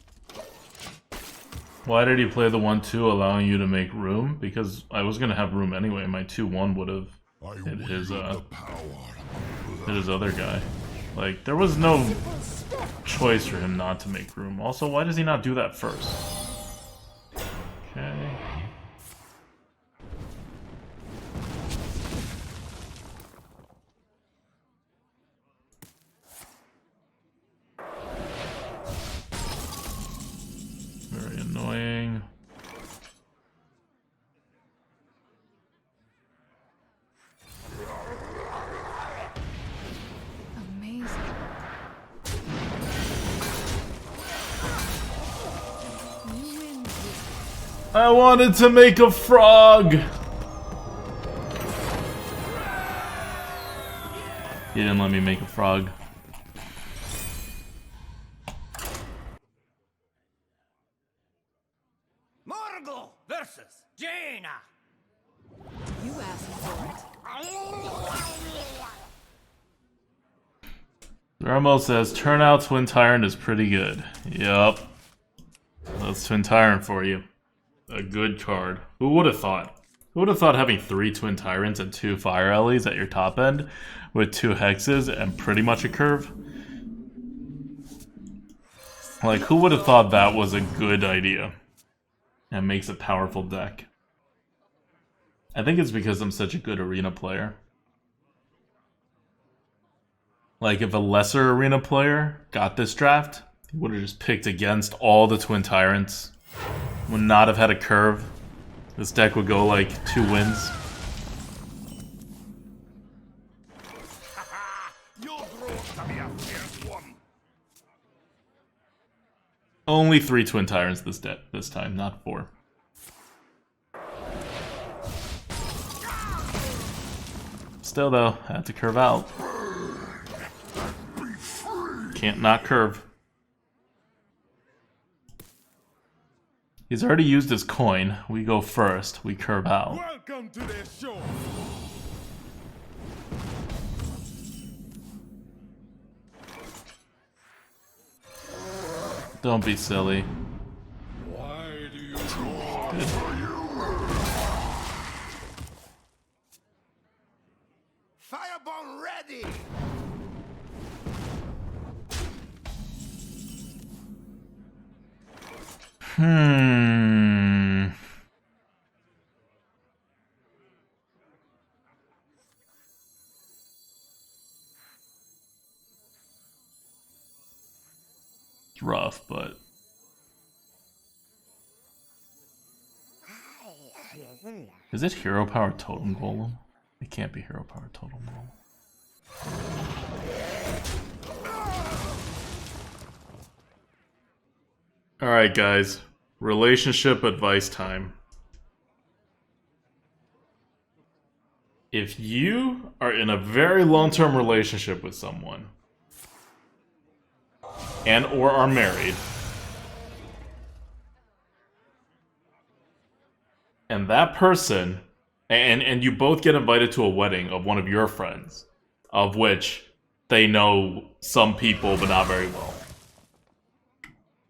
Why did he play the 1-2 allowing you to make room? Because I was gonna have room anyway. My 2-1 would have hit his other guy. Like, there was no choice for him not to make room. Also, why does he not do that first? Okay. Very annoying. Amazing. You win this. I wanted to make a frog! He didn't let me make a frog. Morgul versus Jaina! You asked for it. Ramo says, Turnout Twin Tyrant is pretty good. Yup. That's Twin Tyrant for you. A good card. Who would have thought? Who would have thought having 3 Twin Tyrants and 2 Fire Ellies at your top end with 2 Hexes and pretty much a curve? Like, who would have thought that was a good idea? And makes a powerful deck. I think it's because I'm such a good arena player. Like, if a lesser arena player got this draft, he would have just picked against all the Twin Tyrants. Would not have had a curve. This deck would go like 2 wins. You'll grow up to be a fierce one! Only 3 Twin Tyrants this time, not 4. Still though, I had to curve out. Can't not curve. He's already used his coin. We go first. We curve out. Welcome to the show! Don't be silly. Why do you Firebomb ready! It's rough, but is it Hero Power Totem Golem? It can't be Hero Power Totem Golem. Alright guys, relationship advice time. If you are in a very long-term relationship with someone, and or are married, and that person, and you both get invited to a wedding of one of your friends, of which they know some people but not very well,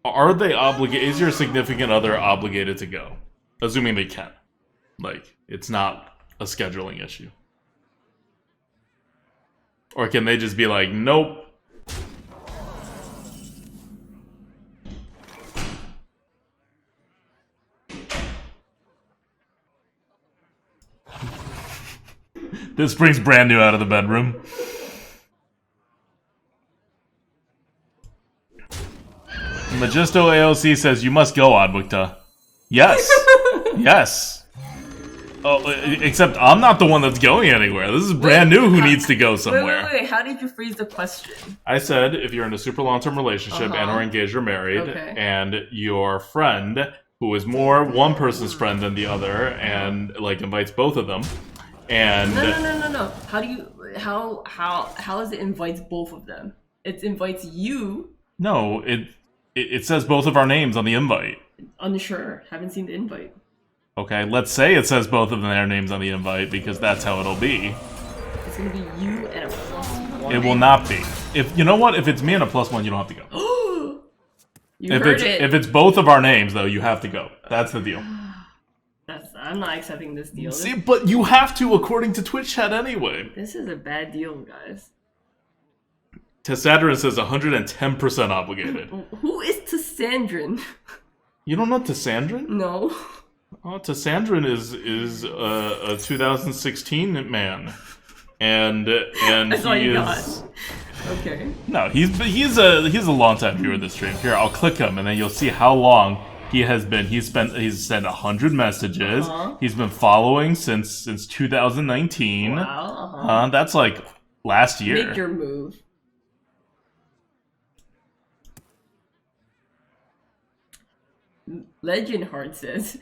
are they obligated? Is your significant other obligated to go? Assuming they can. Like, it's not a scheduling issue. Or can they just be like, nope. This brings brand new out of the bedroom. Magisto AOC says you must go, ADWCTA. Yes. Yes. Oh, except I'm not the one that's going anywhere. This is brand new who needs to go somewhere. Wait. How did you phrase the question? I said if you're in a super long-term relationship and or engaged or married, and your friend, who is more one person's friend than the other, and like invites both of them, and No. How is it invites both of them? It invites you. No, it says both of our names on the invite. Unsure. Haven't seen the invite. Okay, let's say it says both of their names on the invite because that's how it'll be. It's gonna be you and a +1. It will not be. If you know what, if it's me and a +1, you don't have to go. If it's both of our names though, you have to go. That's the deal. I'm not accepting this deal. See, but you have to according to Twitch chat anyway. This is a bad deal, guys. Tessadrin says 110% obligated. Who is Tessandrin? You don't know Tessandrin? No. Oh, Tessandrin is a 2016 man, and That's all he you is. got. Okay. No, he's a longtime viewer of the stream. Here, I'll click him, and then you'll see how long he has been. He's sent 100 messages. He's been following since 2019. Wow. That's like last year. Make your move. Legend Heart says,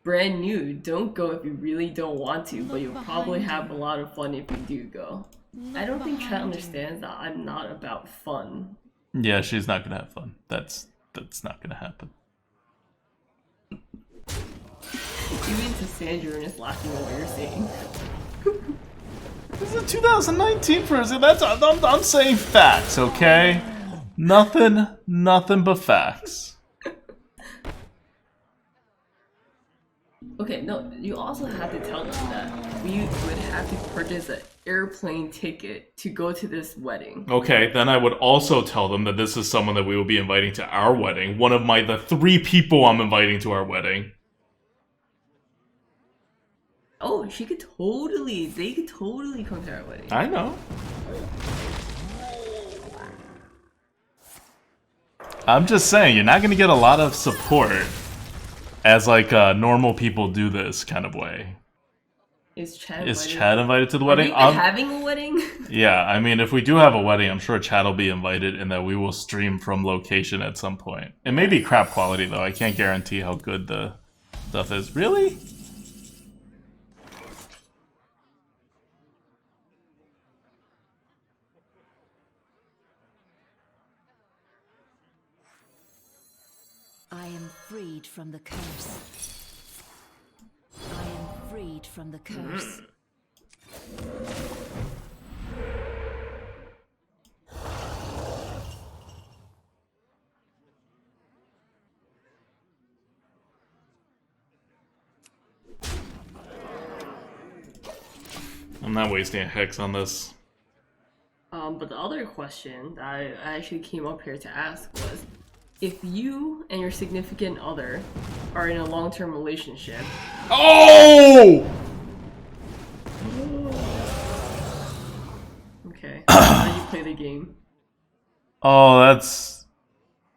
brand new, don't go if you really don't want to, but you'll probably have a lot of fun if you do go. I don't think Chat understands that I'm not about fun. Yeah, she's not gonna have fun. That's not gonna happen. Even Cassandra is laughing at what you're saying. This is a 2019 person. I'm saying facts, okay? Nothing but facts. Okay, no, you also have to tell them that we would have to purchase an airplane ticket to go to this wedding. Okay, then I would also tell them that this is someone that we will be inviting to our wedding. One of the 3 people I'm inviting to our wedding. Oh, they could totally come to our wedding. I know. I'm just saying, you're not gonna get a lot of support as like normal people do this kind of way. Is Chad invited to the wedding? Are we having a wedding? Yeah, I mean, if we do have a wedding, I'm sure Chad will be invited and that we will stream from location at some point. It may be crap quality though, I can't guarantee how good the stuff is. Really? I am freed from the curse. I am freed from the curse. I'm not wasting a hex on this. But the other question that I actually came up here to ask was, if you and your significant other are in a long-term relationship... Oh! Okay, how do you play the game? Oh,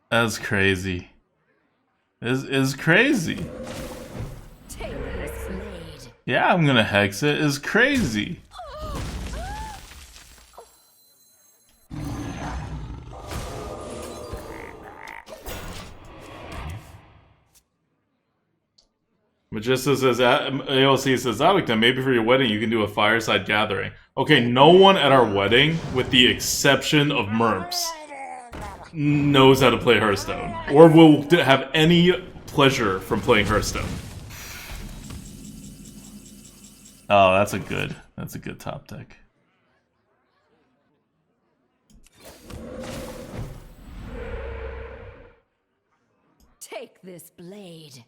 that's crazy. Is crazy. Take this blade. Yeah, I'm gonna hex it. Is crazy. Magista says, AOC says, ADWCTA, maybe for your wedding you can do a fireside gathering. Okay, no one at our wedding, with the exception of Merps, knows how to play Hearthstone. Or will have any pleasure from playing Hearthstone. Oh, that's a good top deck. Take this blade.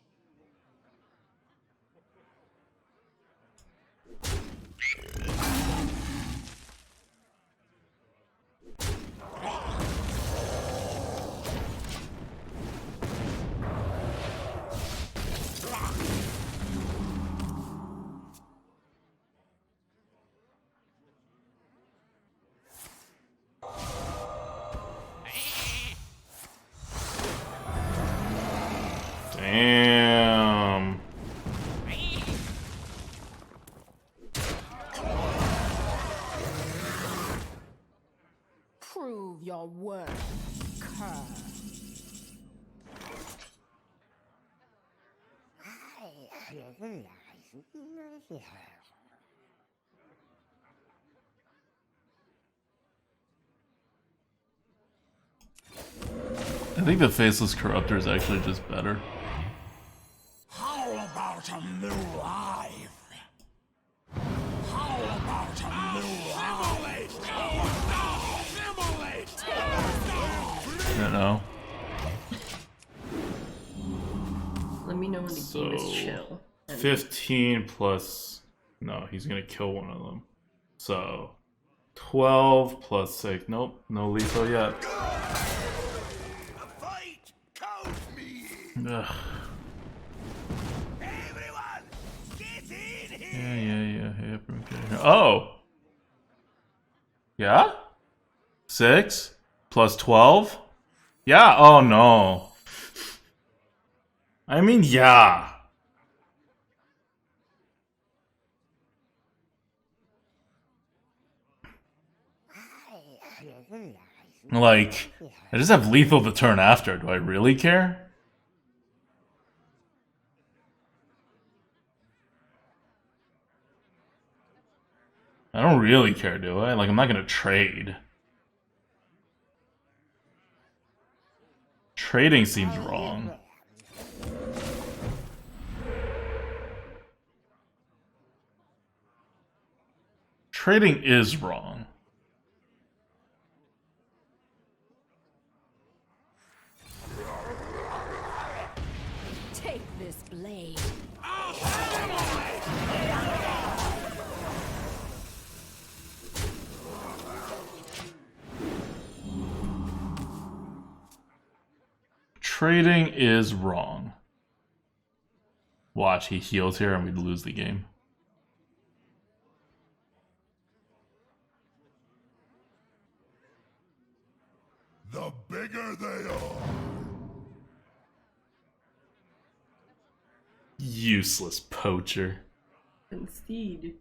Damn. Prove your worth, cur. I think the Faceless Corruptor is actually just better. How about a new life? How about a new life? I don't know. Let me know when the game is chill. 15 plus... No, he's gonna kill one of them. So... 12 plus 6. Nope, no lethal yet. Fight! Count me! Ugh. Everyone, get in here! Yeah. Oh! Yeah? 6 plus 12? Yeah, oh no. I mean, yeah. Like, I just have lethal the turn after. Do I really care? I don't really care, do I? Like, I'm not gonna trade. Trading seems wrong. Trading is wrong. Take this blade. Trading is wrong. Watch, he heals here and we'd lose the game. The bigger they are, Useless poacher. Concede.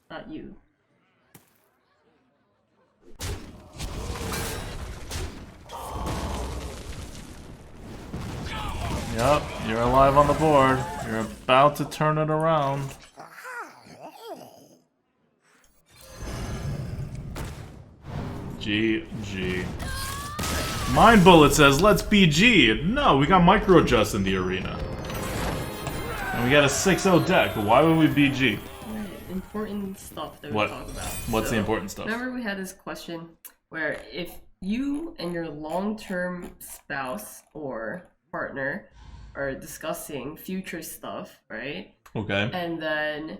Not you. Yep, you're alive on the board. You're about to turn it around. GG. Mind Bullet says, let's BG. No, we got Micro Adjust in the arena. And we got a 6-0 deck. Why would we BG? Important stuff that we What? talk about. What's the So, important stuff? Remember we had this question where if you and your long-term spouse or partner are discussing future stuff, right? Okay. And then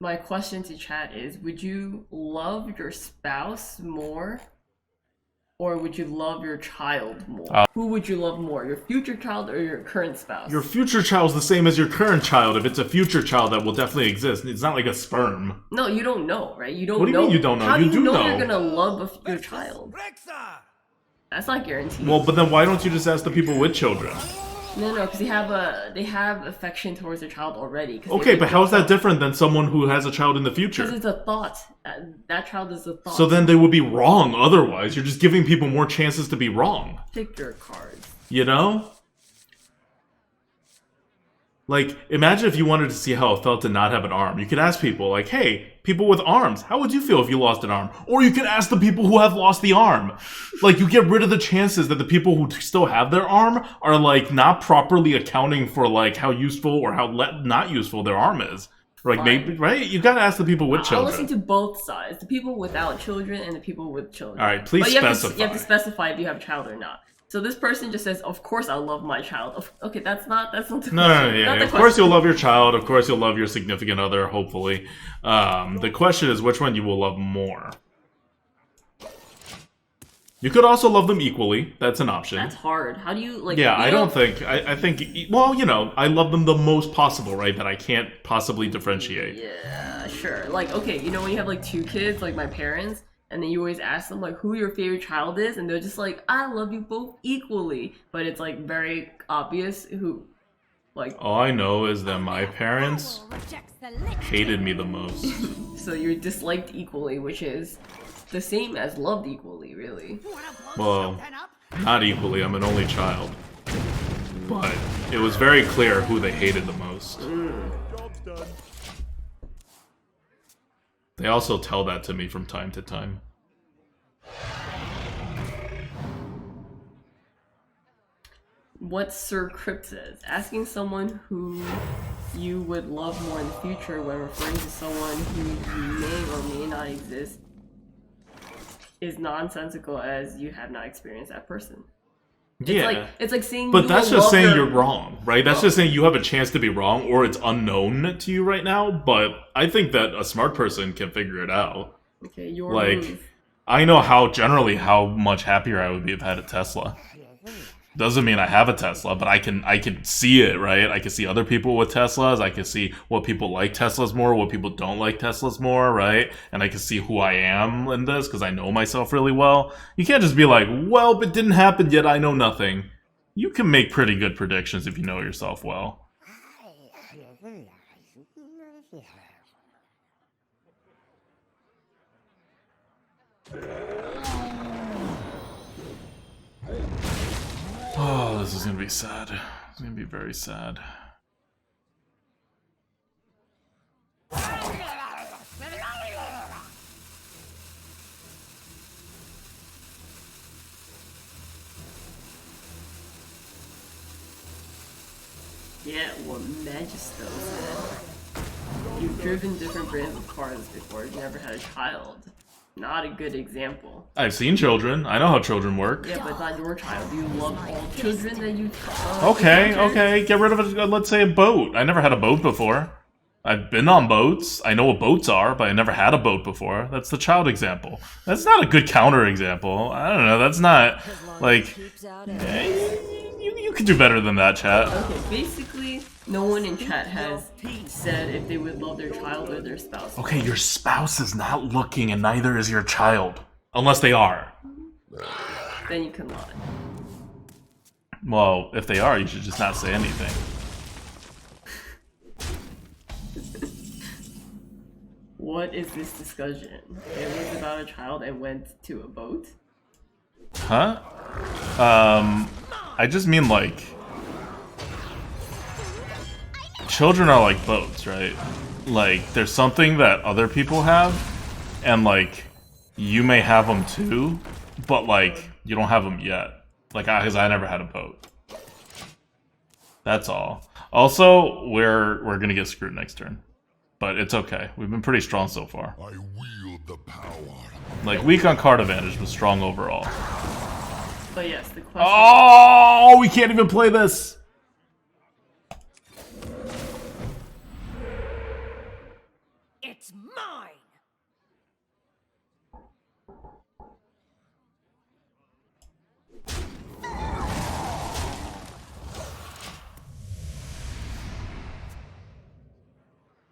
my question to chat is, would you love your spouse more or would you love your child more? Who would you love more, your future child or your current spouse? Your future child's the same as your current child. If it's a future child that will definitely exist. It's not like a sperm. No, you don't know, right? You don't What do you know. mean you don't know? How You do you do know know. you're gonna love your child? Rexa! That's not guaranteed. Well, but then why don't you just ask the people with children? No, because they have affection towards their child already. Okay, but how is that different than someone who has a child in the Because future? it's a thought. That child is a thought. So then they would be wrong otherwise. You're just giving people more chances to be wrong. pick your cards. You know? Like, imagine if you wanted to see how it felt to not have an arm. You could ask people, like, hey, people with arms, how would you feel if you lost an arm? Or you could ask the people who have lost the arm. Like, you get rid of the chances that the people who still have their arm are, like, not properly accounting for, like, how useful or how not useful their arm is. Like, Fine. maybe, right? You gotta ask the people with I'll children. listen to both sides. The people without children and the people with children. Alright, please But you have specify. you have to specify if you have a child or not. So this person just says, of course I love my child. Okay, that's not the question. No, yeah. Not the Of course question. you'll love your child. Of course you'll love your significant other, hopefully. The question is which one you will love more. You could also love them equally. That's an option. That's hard. How do you, like... Yeah, you I know- don't think... I think... Well, you know, I love them the most possible, right? That I can't possibly differentiate. Yeah, sure. Like, okay, you know when you have, like, 2 kids, like my parents, and then you always ask them, like, who your favorite child is, and they're just like, I love you both equally. But it's, like, very obvious who Like, All I know is that my parents Owl rejects the lich. hated me the most. so you're disliked equally, which is the same as loved equally, really. Well, not equally, I'm an only child. But it was very clear who they hated the most. Job's done. They also tell that to me from time to time. What Sir Crypt says, asking someone who you would love more in the future when referring to someone who you may or may not exist is nonsensical as you have not experienced that person. It's like saying but you that's will just love saying your- you're wrong, right? That's just saying you have a chance to be wrong, or it's unknown to you right now. But I think that a smart person can figure it out. Okay, your Like, move. I know how much happier I would be if I had a Tesla. Doesn't mean I have a Tesla, but I can see it, right? I can see other people with Teslas. I can see what people like Teslas more, what people don't like Teslas more, right? And I can see who I am in this because I know myself really well. You can't just be like, well, it didn't happen yet, I know nothing. You can make pretty good predictions if you know yourself well. Oh, this is gonna be sad. It's gonna be very sad. Yeah, what Magisto said. You've driven different brands of cars before, you've never had a child. Not a good example. I've seen children. I know how children work. Yeah, but not your child. You love all children that you Okay, encounter? okay. Get rid of it. Let's say a boat. I never had a boat before. I've been on boats. I know what boats are, but I never had a boat before. That's the child example. That's not a good counter example. I don't know. That's not like you could do better than that, chat. Okay, basically, no one in chat has said if they would love their child or their spouse. Okay, your spouse is not looking, and neither is your child, unless they are. Then you can lie. Well, if they are, you should just not say anything. What is this discussion? It was about a child and went to a boat? Huh? I just mean like children are like boats, right? Like there's something that other people have, and like you may have them too, but like you don't have them yet. Like because I never had a boat. That's all. Also, we're gonna get screwed next turn, but it's okay. We've been pretty strong so far. I wield the power. Like weak on card advantage, but strong overall. But yes, the question. Oh, we can't even play this. It's mine!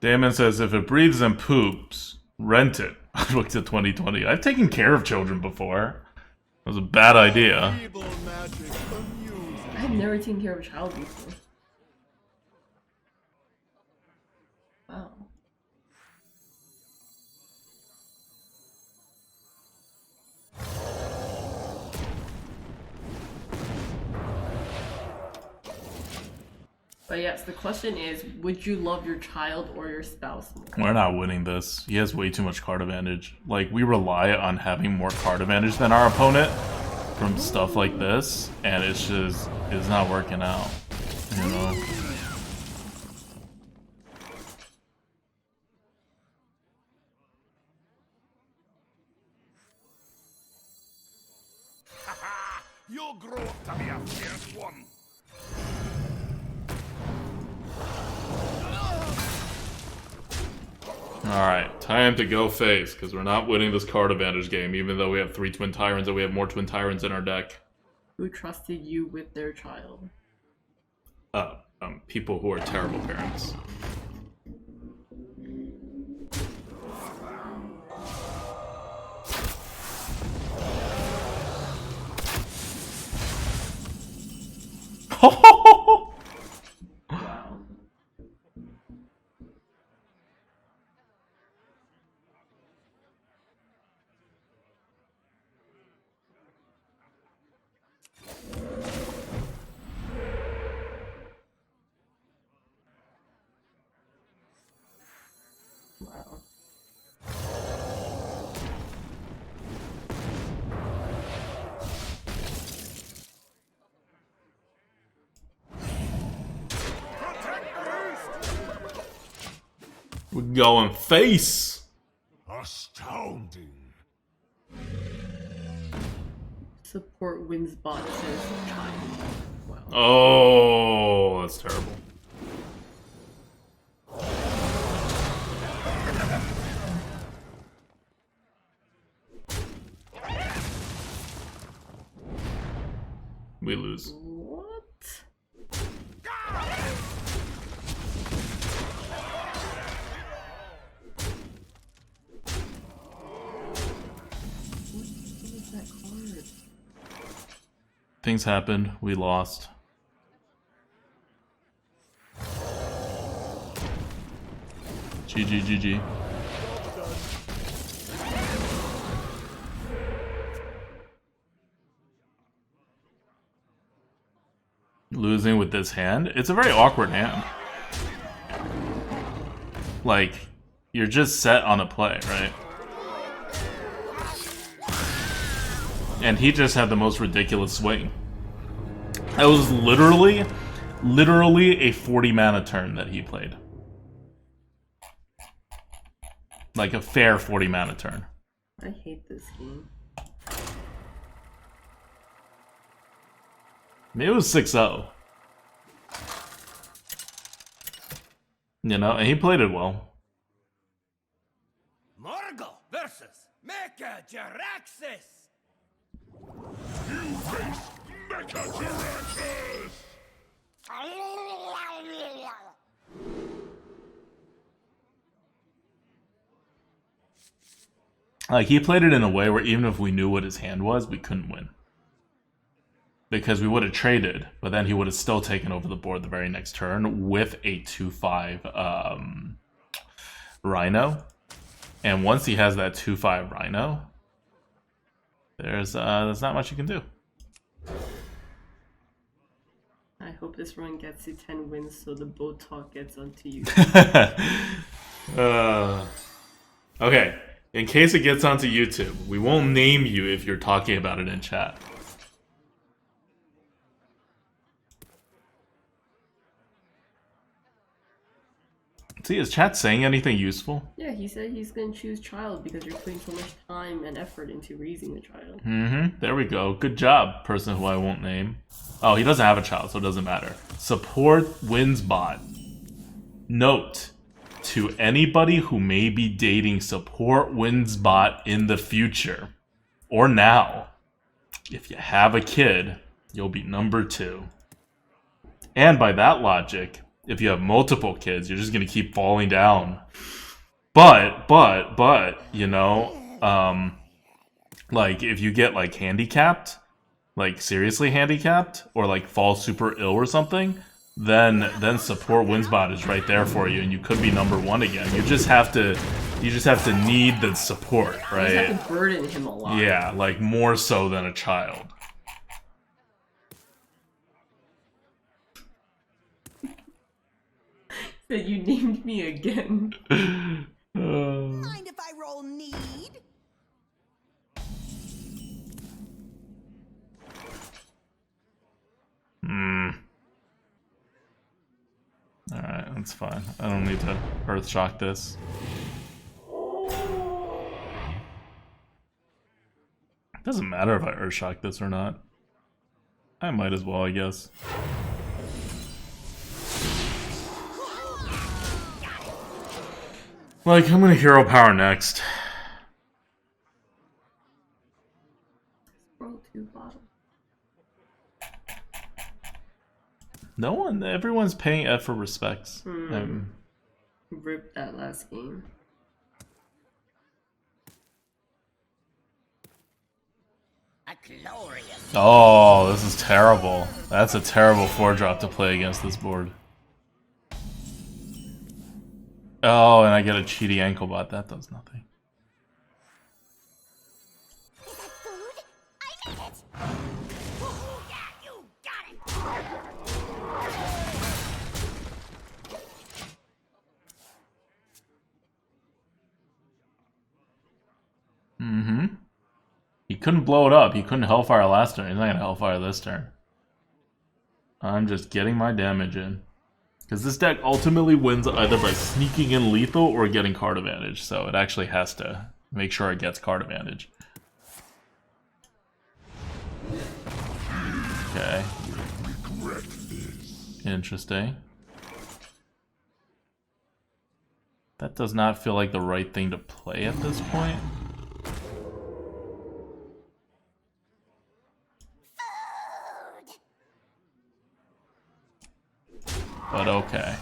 Damon says, if it breathes and poops, rent it. Look to 2020. I've taken care of children before. It was a bad idea. Evil magic amusing. I've never taken care of a child before. Wow. But yes, the question is, would you love your child or your spouse more? We're not winning this. He has way too much card advantage. Like, we rely on having more card advantage than our opponent from stuff like this, and it's not working out, you know? You'll grow up to be a fierce one. Alright, time to go face, because we're not winning this card advantage game, even though we have 3 Twin Tyrants and we have more Twin Tyrants in our deck. Who trusted you with their child? People who are terrible parents. We're going face. Astounding. Support wins bot says child. Wow. Oh, that's terrible. We lose. What? What is that card? Things happened. We lost. GG, GG. Losing with this hand? It's a very awkward hand. Like, you're just set on a play, right? And he just had the most ridiculous swing. That was literally a 40 mana turn that he played. Like a fair 40 mana turn. I hate this game. Maybe it was 6-0. You know, and he played it well. Morgul versus Mecha Jaraxxus. You face Mecha Tyrants! Like, he played it in a way where even if we knew what his hand was, we couldn't win. Because we would have traded, but then he would have still taken over the board the very next turn with a 2/5 Rhino. And once he has that 2/5 Rhino, there's not much you can do. I hope this run gets to 10 wins so the boat talk gets onto you. Okay, in case it gets onto YouTube, we won't name you if you're talking about it in chat. See, is chat saying anything useful? Yeah, he said he's gonna choose child because you're putting so much time and effort into raising the child. There we go. Good job, person who I won't name. Oh, he doesn't have a child, so it doesn't matter. Support wins bot. Note to anybody who may be dating support wins bot in the future or now. If you have a kid, you'll be number 2. And by that logic, if you have multiple kids, you're just gonna keep falling down. But, you know, like if you get like handicapped, like seriously handicapped, or like fall super ill or something, then support Winsbot is right there for you, and you could be number 1 again. You just have to need the support, right? You just have to burden him a lot. Yeah, like more so than a child. That you named me again. Mind if I roll need? Alright, that's fine. I don't need to earth shock this. It doesn't matter if I earth shock this or not. I might as well, I guess. Like, I'm gonna hero power next. Roll 2 bottles. No one, everyone's paying F for respects. Ripped that last game. A glorious. Oh, this is terrible. That's a terrible 4-drop to play against this board. Oh, and I get a cheaty ankle bot. That does nothing. Is that food? I need it! Oh, yeah, you got it! He couldn't blow it up. He couldn't Hellfire last turn. He's not gonna Hellfire this turn. I'm just getting my damage in. Because this deck ultimately wins either by sneaking in lethal or getting card advantage, so it actually has to make sure it gets card advantage. Okay. Interesting. That does not feel like the right thing to play at this point. But okay.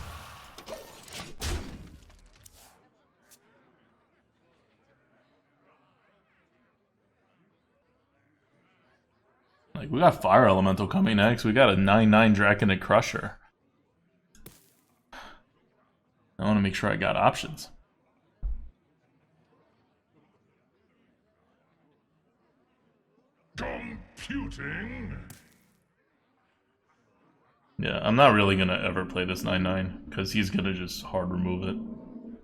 Like, we got Fire Elemental coming next. We got a 9/9 Draconic Crusher. I want to make sure I got options. Computing. Yeah, I'm not really going to ever play this 9/9, because he's going to just hard remove it.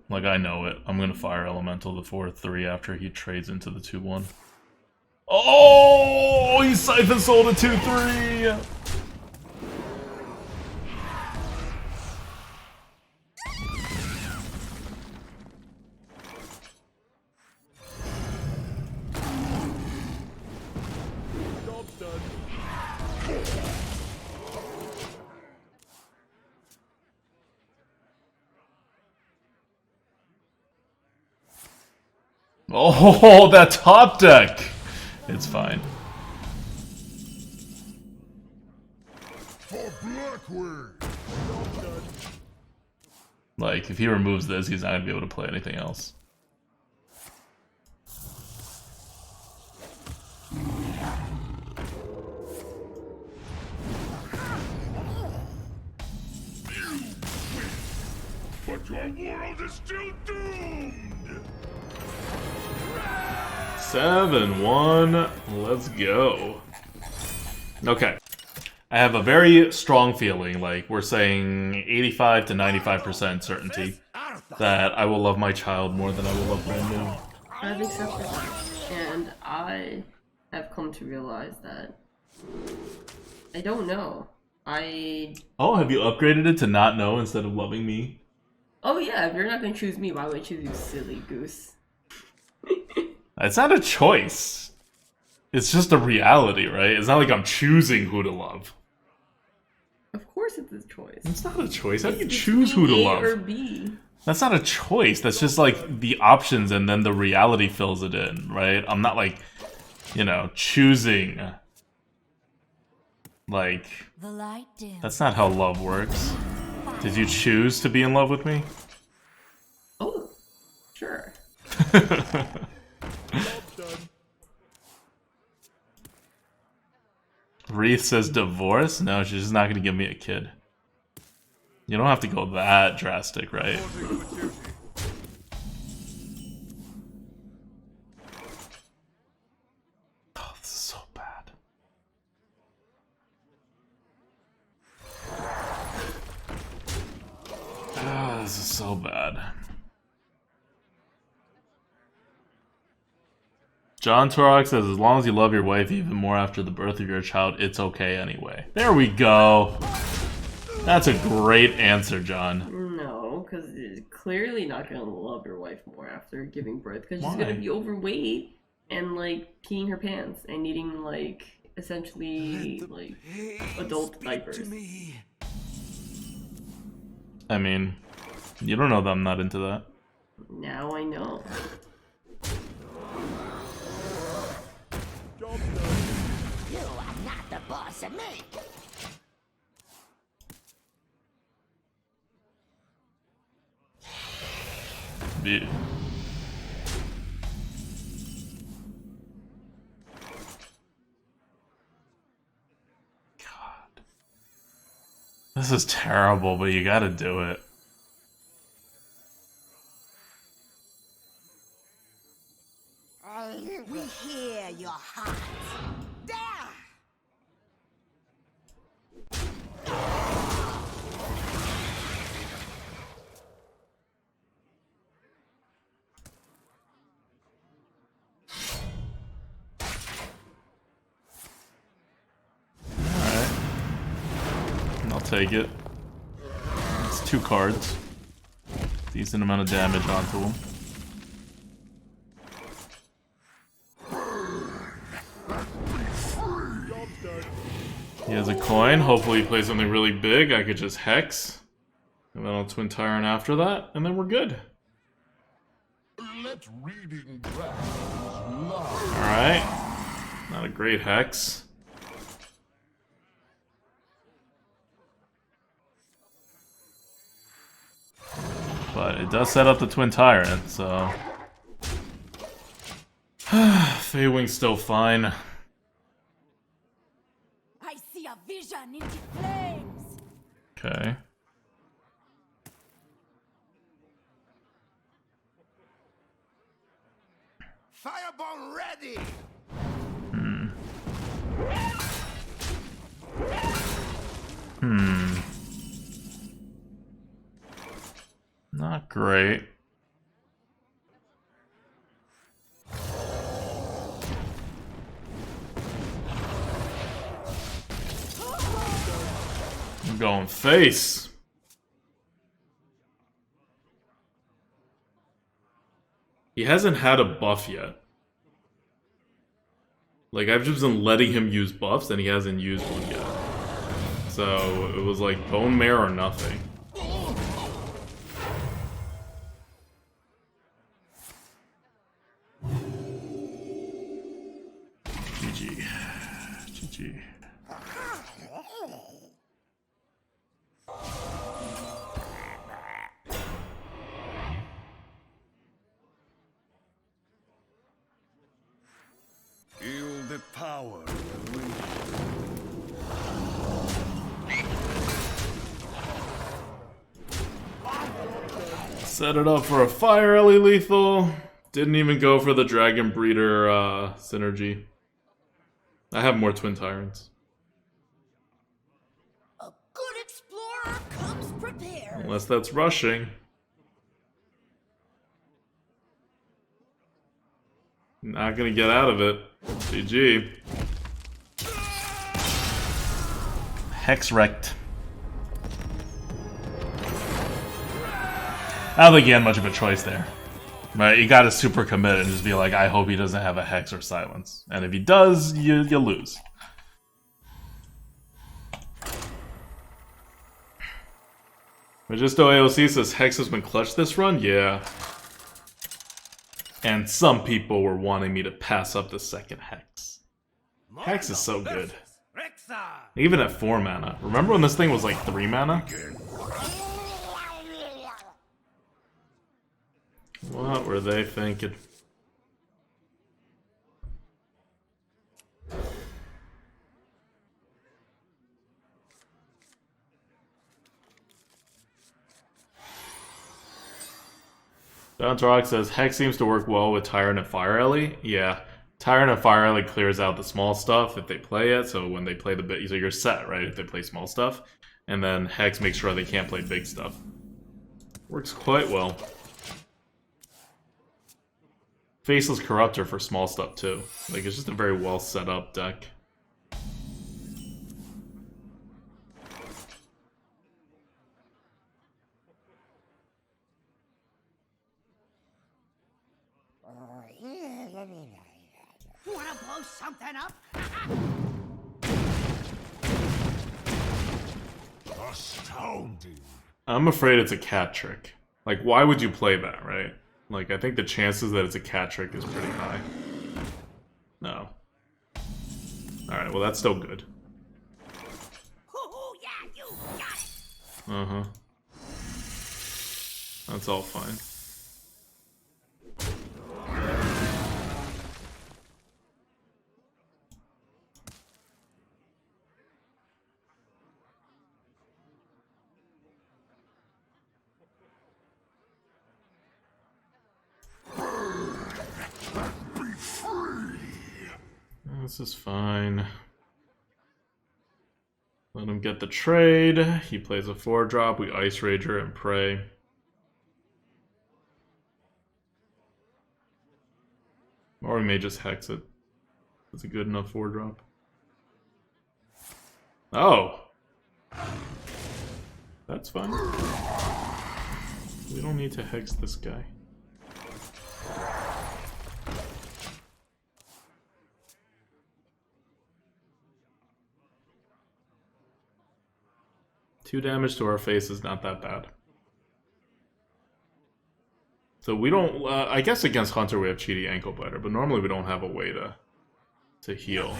Like, I know it. I'm going to Fire Elemental the 4/3 after he trades into the 2/1. Oh, he Siphon Sold a 2/3! Job's done. Oh, that top deck! It's fine. For Blackwing. Job's done. Like, if he removes this, he's not going to be able to play anything else. But your world is still doomed. 7-1. Let's go. Okay. I have a very strong feeling, like we're saying 85 to 95% certainty, that I will love my child more than I will love brand new. I've accepted that. And I have come to realize that I don't know. Oh, have you upgraded it to not know instead of loving me? Oh yeah, if you're not gonna choose me, why would I choose you, silly goose? It's not a choice. It's just a reality, right? It's not like I'm choosing who to love. Of course it's a choice. It's not a choice. How do you It's choose who to between A love? or B. That's not a choice. That's just like the options and then the reality fills it in, right? I'm not like, you know, choosing. Like, The light dim. that's not how love works. Did you choose to be in love with me? Oh, sure. Job's done. Wreath says divorce? No, she's just not gonna give me a kid. You don't have to go that drastic, right? Reporting for duty. Oh, this is so bad. Ah, this is so bad. John Turok says, as long as you love your wife even more after the birth of your child, it's okay anyway. There we go. That's a great answer, John. No, because it's clearly not gonna love your wife more after giving birth, because she's Why? gonna be overweight and like peeing her pants and needing like essentially like adult diapers. I mean, you don't know that I'm not into that. Now I know. Job's done. You are not the boss of me. Yeah. God. This is terrible, but you gotta do it. We hear your heart. There! Alright. I'll take it. It's 2 cards. Decent amount of damage onto him. He has a coin. Hopefully he plays something really big. I could just Hex. And then I'll Twin Tyrant after that. And then we're good. Let reading dragons lie. Alright. Not a great Hex. But it does set up the Twin Tyrant, so... Feywing's still fine. I see a vision in the flames. Okay. Firebomb ready! Not great. I'm going face. He hasn't had a buff yet. Like, I've just been letting him use buffs, and he hasn't used one yet. So, it was like bone marrow or nothing. GG. GG. Feel the power. Set it up for a fire Ellie lethal. Didn't even go for the Dragon Breeder synergy. I have more Twin Tyrants. A good explorer comes prepared. Unless that's rushing. Not gonna get out of it. GG. Hex wrecked. I don't think he had much of a choice there. Right, you gotta super commit and just be like, I hope he doesn't have a Hex or Silence. And if he does, you lose. Magisto AOC says Hex has been clutched this run? Yeah. And some people were wanting me to pass up the second Hex. Hex is so good. Even at 4 mana. Remember when this thing was like 3 mana? What were they thinking? John Tarok says, Hex seems to work well with Tyrant and Fire Ellie. Yeah, Tyrant and Fire Ellie clears out the small stuff if they play it, so when they play the bit, so you're set, right, if they play small stuff. And then Hex makes sure they can't play big stuff. Works quite well. Faceless Corruptor for small stuff too. Like, it's just a very well set up deck. Wanna blow something up? Astounding. I'm afraid it's a cat trick. Like, why would you play that, right? Like, I think the chances that it's a cat trick is pretty high. No. Alright, well, that's still good. Oh, yeah, you got it. Uh-huh. That's all fine. This is fine. Let him get the trade. He plays a 4-drop. We Ice Rager and pray. Or we may just Hex it. It's a good enough 4-drop. Oh! That's fine. We don't need to hex this guy. Two damage to our face is not that bad. So we don't, I guess against Hunter we have Cheaty Ankle Biter, but normally we don't have a way to heal.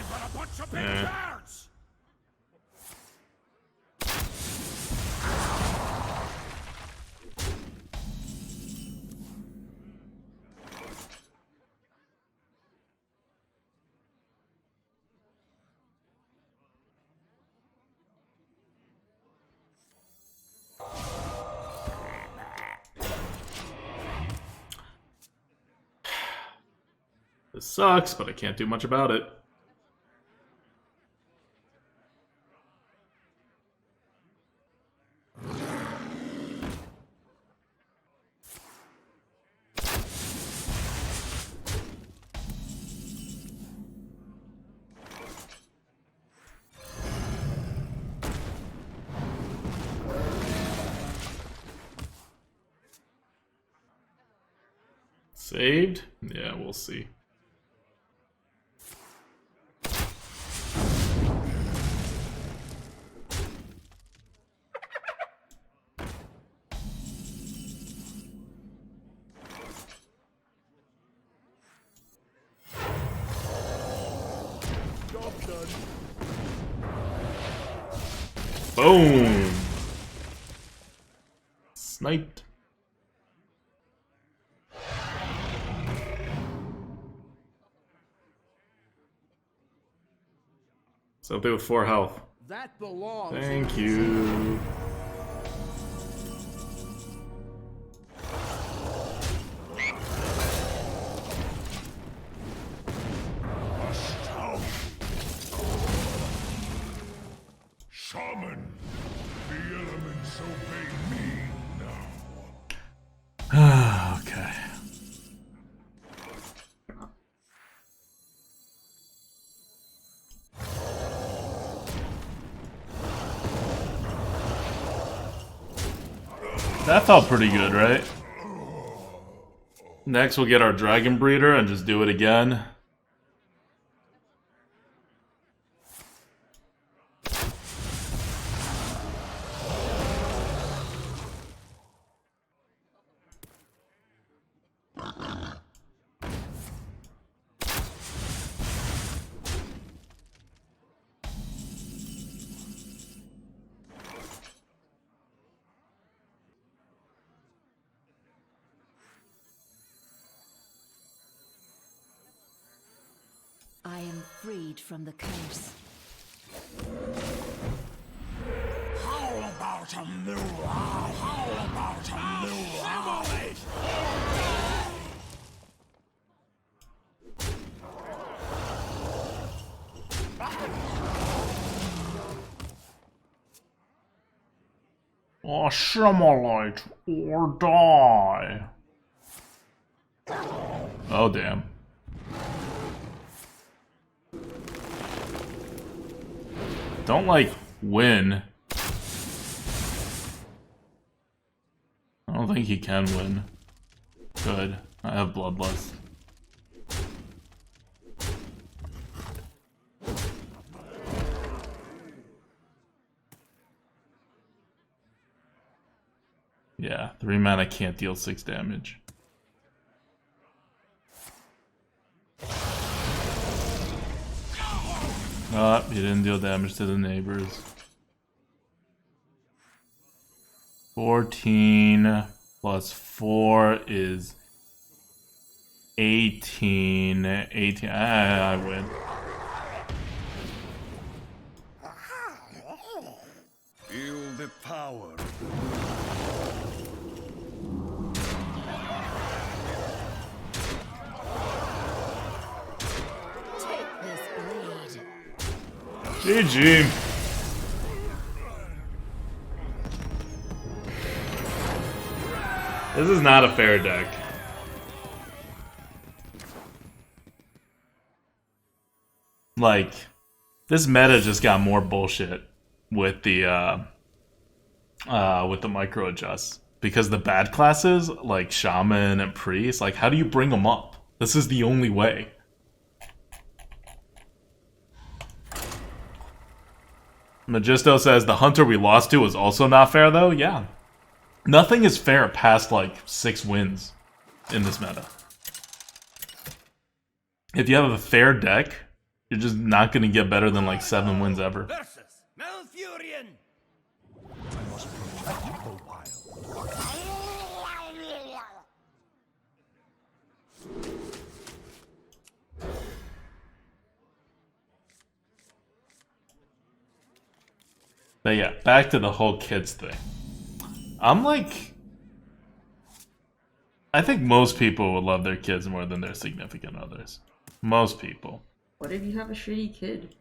This sucks, but I can't do much about it. Saved? Yeah, we'll see. Boom! Sniped. Something with 4 health. That belongs. Thank you. Shaman, the elements obey me now. Okay. That felt pretty good, right? Next we'll get our Dragon Breeder and just do it again. I am freed from the curse. How about a new eye? How about a new eye? Assimilate or die. Oh, damn. Don't, like, win. I don't think he can win. Good. I have Bloodlust. Yeah, 3 mana can't deal 6 damage. Oh, he didn't deal damage to the neighbors. 14 plus 4 is 18. 18. I win. Feel the power. Take this blade. GG. This is not a fair deck. Like, this meta just got more bullshit with the with the micro adjusts. Because the bad classes, like Shaman and Priest, like, how do you bring them up? This is the only way. Magisto says, the Hunter we lost to was also not fair, though? Yeah. Nothing is fair past, like, 6 wins in this meta. If you have a fair deck, you're just not going to get better than, like, 7 wins ever. Versus Malfurion. I must protect the pile. But yeah, back to the whole kids thing. I'm like... I think most people would love their kids more than their significant others. Most people. What if you have a shitty kid?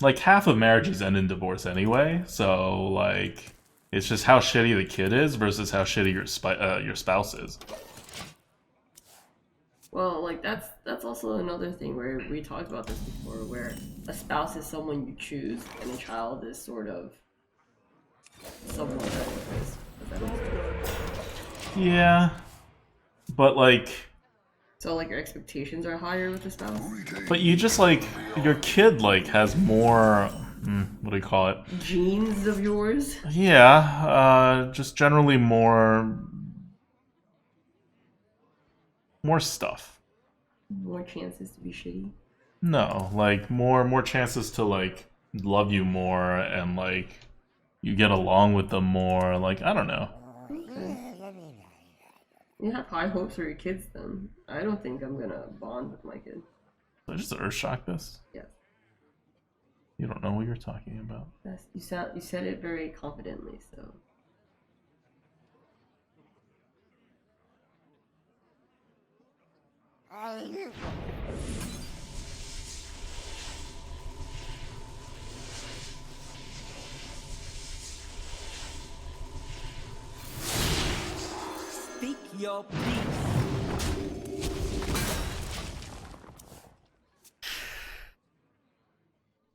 Like, half of marriages end in divorce anyway, so, like... It's just how shitty the kid is versus how shitty your spouse is. Well, like, that's also another thing where we talked about this before, where a spouse is someone you choose, and a child is sort of someone that is. Yeah. But, like... So, like, your expectations are higher with a spouse? But you just, like... Your kid, like, has more... what do you call it? Genes of yours? Yeah, just generally more stuff. More chances to be shitty? No, like, more chances to, like, love you more and, like, you get along with them more. Like, I don't know. Okay. You have high hopes for your kids, then. I don't think I'm gonna bond with my kid. Did I just earthshock this? Yes. You don't know what you're talking about. Yes, you said it very confidently, so. Speak your peace.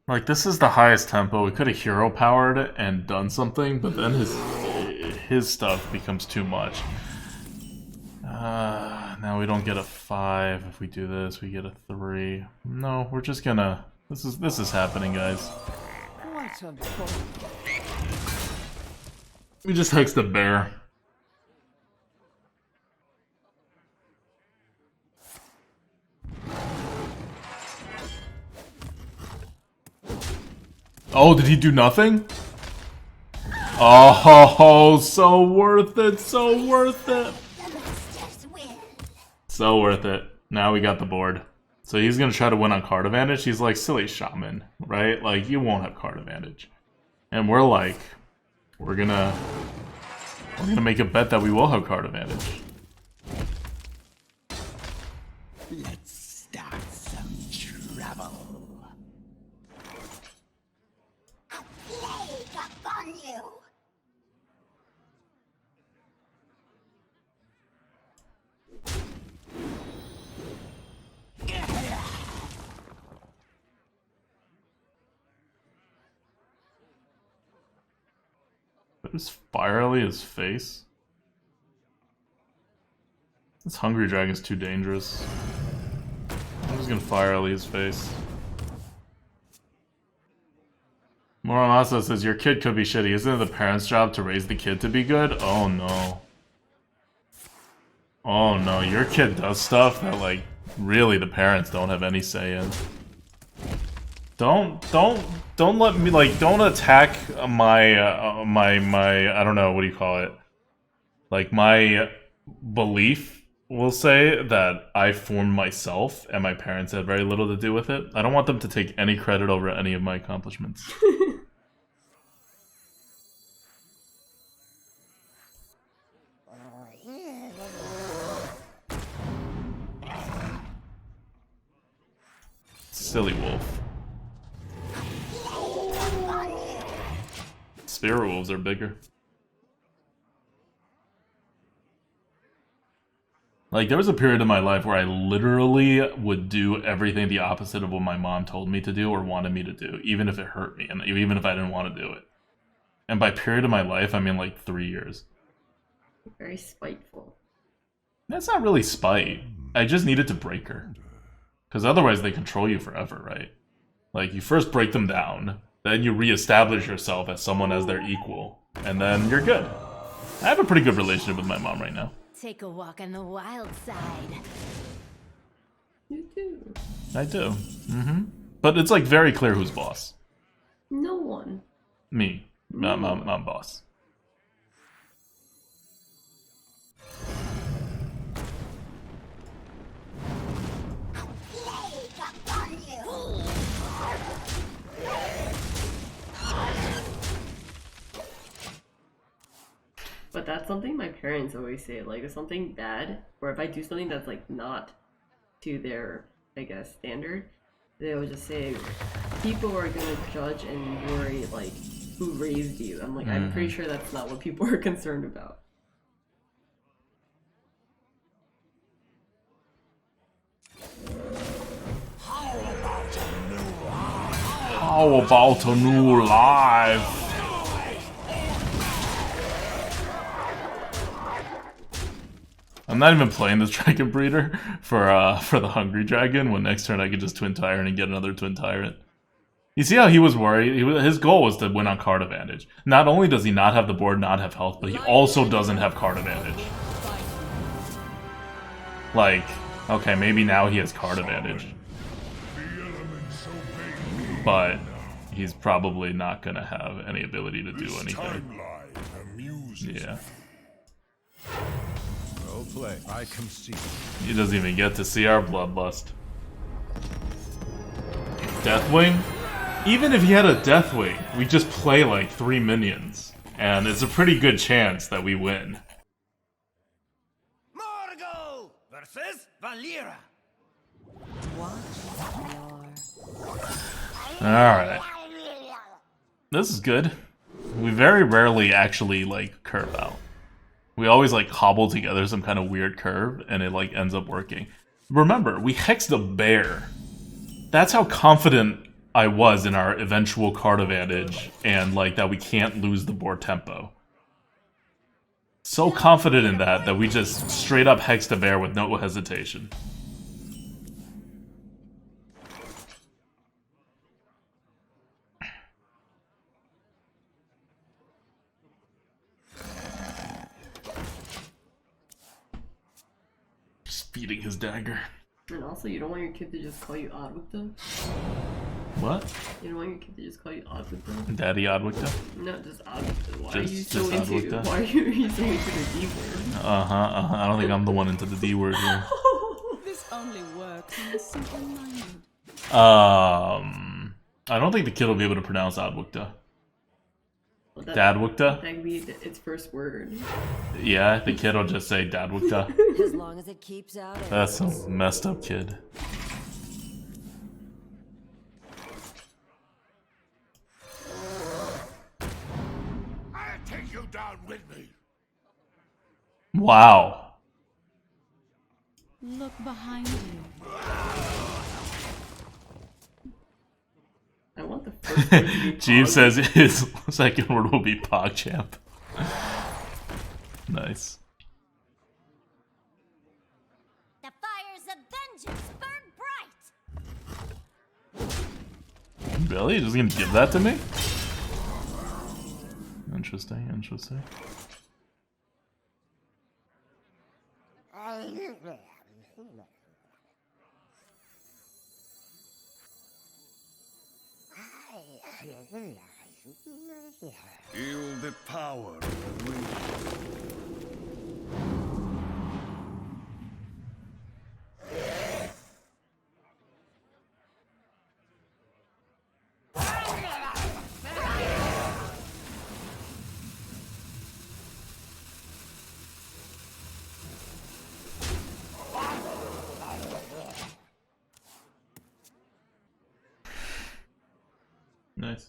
Like, this is the highest tempo. We could have hero powered it and done something, but then his stuff becomes too much. Now we don't get a 5. If we do this, we get a 3. No, we're just gonna... This is happening, guys. What a ball. We just hex the bear. Oh, did he do nothing? Oh, so worth it, so worth it. So worth it. Now we got the board. So he's gonna try to win on card advantage. He's like, silly Shaman, right? Like, you won't have card advantage. And we're like, we're gonna make a bet that we will have card advantage. Let's start some trouble. Plague upon you! Is Fire Elliott's face? This Hungry Dragon's too dangerous. I'm just gonna Fire Elliott's face. Moramasa says, your kid could be shitty. Isn't it the parents' job to raise the kid to be good? Oh no. Oh no, your kid does stuff that, like, really the parents don't have any say in. Don't let me, like, don't attack my, my, I don't know, what do you call it? Like, my belief, will say, that I formed myself, and my parents had very little to do with it. I don't want them to take any credit over any of my accomplishments. Silly wolf. Spirit wolves are bigger. Like, there was a period in my life where I literally would do everything the opposite of what my mom told me to do or wanted me to do, even if it hurt me, and even if I didn't want to do it. And by period of my life, I mean like 3 years. Very spiteful. That's not really spite. I just needed to break her. Because otherwise they control you forever, right? Like, you first break them down, then you reestablish yourself as someone as their equal, and then you're good. I have a pretty good relationship with my mom right now. Take a walk on the wild side. You do. I do. But it's like very clear who's boss. No one. Me. I'm boss. But that's something my parents always say. Like, if something bad, or if I do something that's like not to their, I guess, standard, they will just say, people are gonna judge and worry like who raised you. I'm like, I'm pretty sure that's not what people are concerned about. How about a new life? I'm not even playing this Dragon Breeder for the Hungry Dragon, when next turn I could just Twin Tyrant and get another Twin Tyrant. You see how he was worried? His goal was to win on card advantage. Not only does he not have the board, not have health, but he also doesn't have card advantage. Like, okay, maybe now he has card advantage. But he's probably not gonna have any ability to do anything. Yeah. Well played. I concede. He doesn't even get to see our bloodlust. Deathwing? Even if he had a Deathwing, we just play like 3 minions. And it's a pretty good chance that we win. Morgul versus Valera. Alright. This is good. We very rarely actually, like, curve out. We always, like, cobble together some kind of weird curve, and it, like, ends up working. Remember, we hexed a bear. That's how confident I was in our eventual card advantage, and, like, that we can't lose the board tempo. So confident in that we just straight up hexed a bear with no hesitation. Feeding his dagger. And also, you don't want your kid to just call you ADWCTA? What? You don't want your kid to just call you ADWCTA? Daddy ADWCTA? No, just ADWCTA. Why Just are you so into ADWCTA? Why are you so into the D word? I don't think I'm the one into the D word here. This only works on the simple-minded. I don't think the kid will be able to pronounce ADWCTA. Well, Dadwukta? That could be its first word. Yeah, the kid will just say Dadwukta. As long as it keeps out. That's a messed up kid. I'll take you down with me. Wow. Look behind you. I want the first word to be Jeeves pog. says his second word will be PogChamp. Nice. The fires of vengeance burn bright. Really? You're just gonna give that to me? Interesting, interesting. Feel the power of wind. Nice.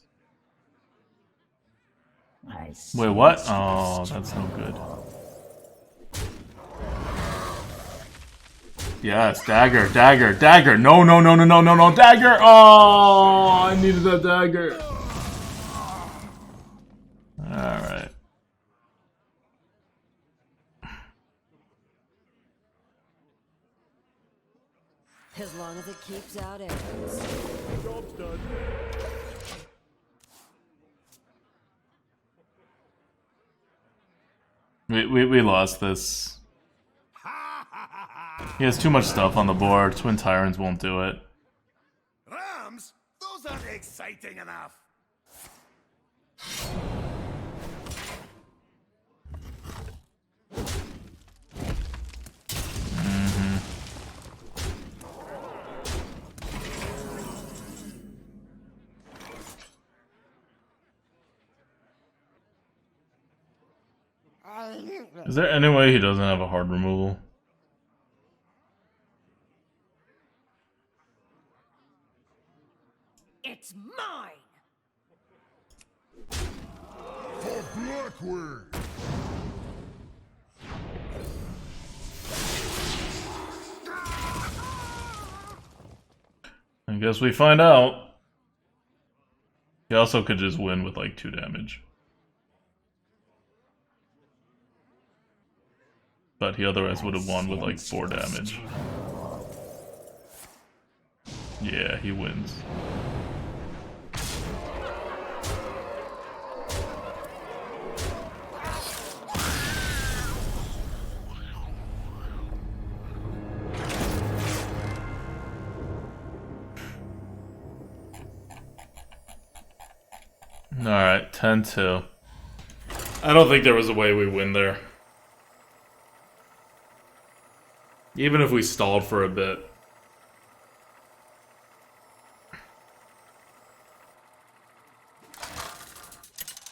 Wait, what? Oh, that's no good. Yes, dagger, dagger, dagger. No, no, no, no, no, no, no, dagger. Oh, I needed that dagger. Alright. As long as it keeps out arrows. Job's done. We lost this. He has too much stuff on the board. Twin Tyrants won't do it. Rams? Those aren't exciting enough. Is there any way he doesn't have a hard removal? It's mine! For Blackwing! I guess we find out. He also could just win with like 2 damage. But he otherwise would have won with like 4 damage. Yeah, he wins. Alright, 10-2. I don't think there was a way we win there. Even if we stalled for a bit.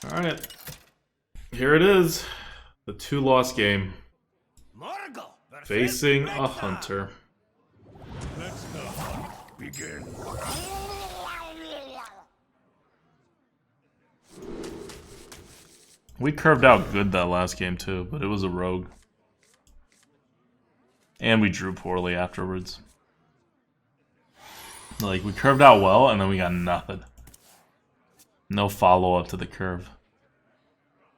Alright. Here it is. The 2-loss game. Facing a hunter. Let the hunt begin. We curved out good that last game too, but it was a rogue. And we drew poorly afterwards. Like, we curved out well, and then we got nothing. No follow-up to the curve.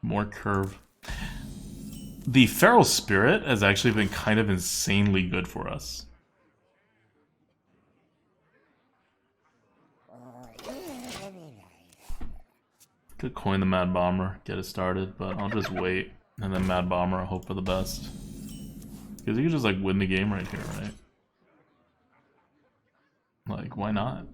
More curve. The Feral Spirit has actually been kind of insanely good for us. Could coin the Mad Bomber, get it started, but I'll just wait. And then Mad Bomber, I'll hope for the best. Because you can just like win the game right here, right? Like, why not?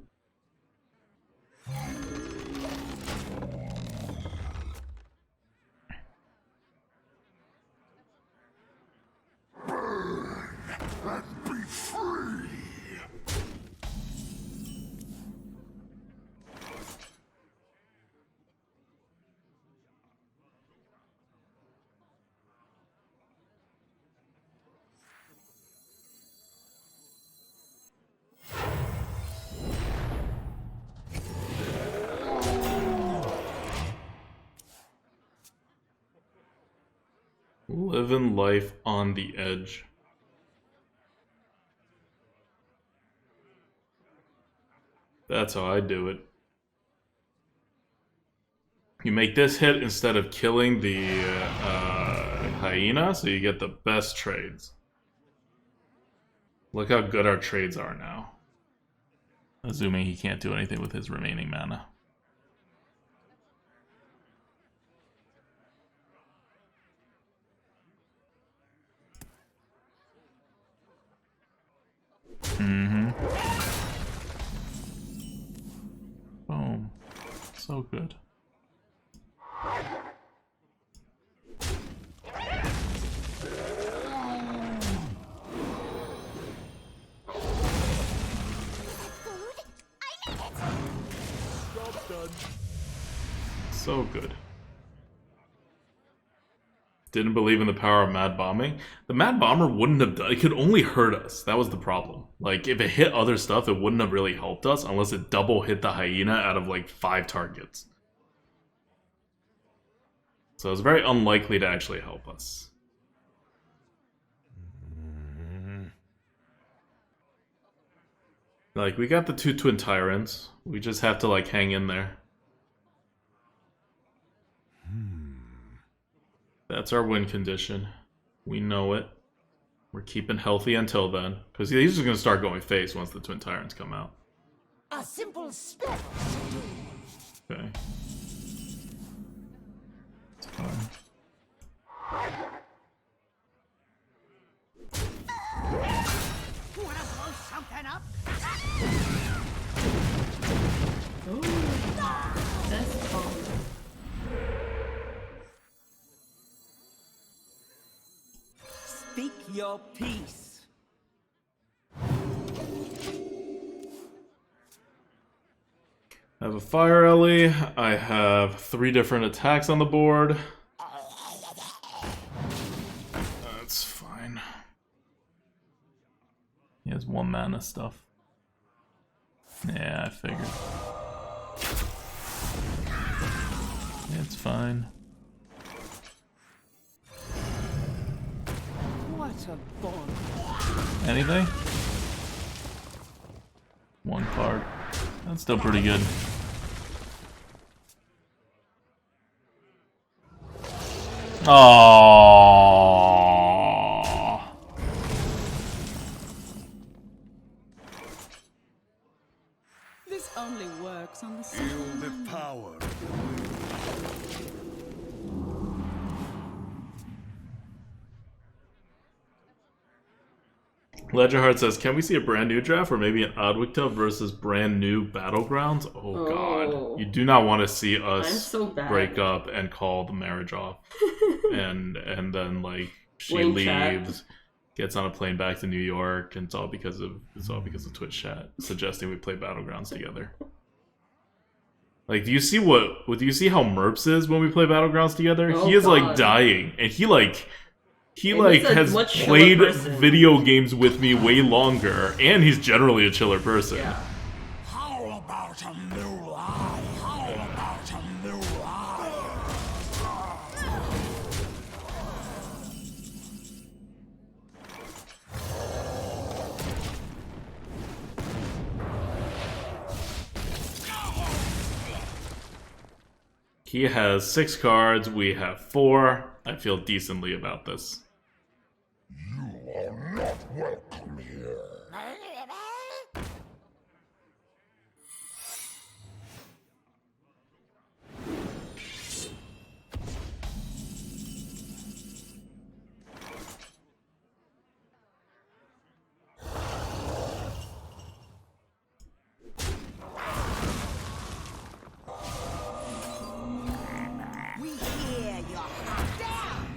And be free! Living life on the edge. That's how I do it. You make this hit instead of killing the hyena, so you get the best trades. Look how good our trades are now. Assuming he can't do anything with his remaining mana. Boom. So good. Job's done. So good. Didn't believe in the power of Mad Bombing. The Mad Bomber wouldn't have done it. Could only hurt us. That was the problem. Like, if it hit other stuff, it wouldn't have really helped us unless it double hit the hyena out of like 5 targets. So it's very unlikely to actually help us. Like, we got the 2 Twin Tyrants. We just have to like hang in there. That's our win condition. We know it. We're keeping healthy until then. Because he's just going to start going face once the Twin Tyrants come out. A simple spell. Okay. It's fine. Wanna blow something up? Ooh, that's fun. Speak your peace. I have a Fire Ellie. I have 3 different attacks on the board. That's fine. He has 1 mana stuff. Yeah, I figured. It's fine. What a bond. Anything? 1 card. That's still pretty good. Aww. This only works on the Feel the power. Legend Heart says, can we see a brand new draft or maybe an ADWCTA versus brand new Battlegrounds? Oh god. You do not want to see I'm us so bad. break up and call the marriage off. and then like she Blame chat. leaves, gets on a plane back to New York, and it's all because of Twitch chat suggesting we play Battlegrounds together. Like, do you see how Merps is when we play Battlegrounds together? Oh, he is like God. dying, and he he's a has much chiller played person. video games with me way longer, and he's generally a chiller person. Yeah. How about a new eye? How about a new eye? He has 6 cards, we have 4. I feel decently about this. You are not welcome here. We hear your heart. Down.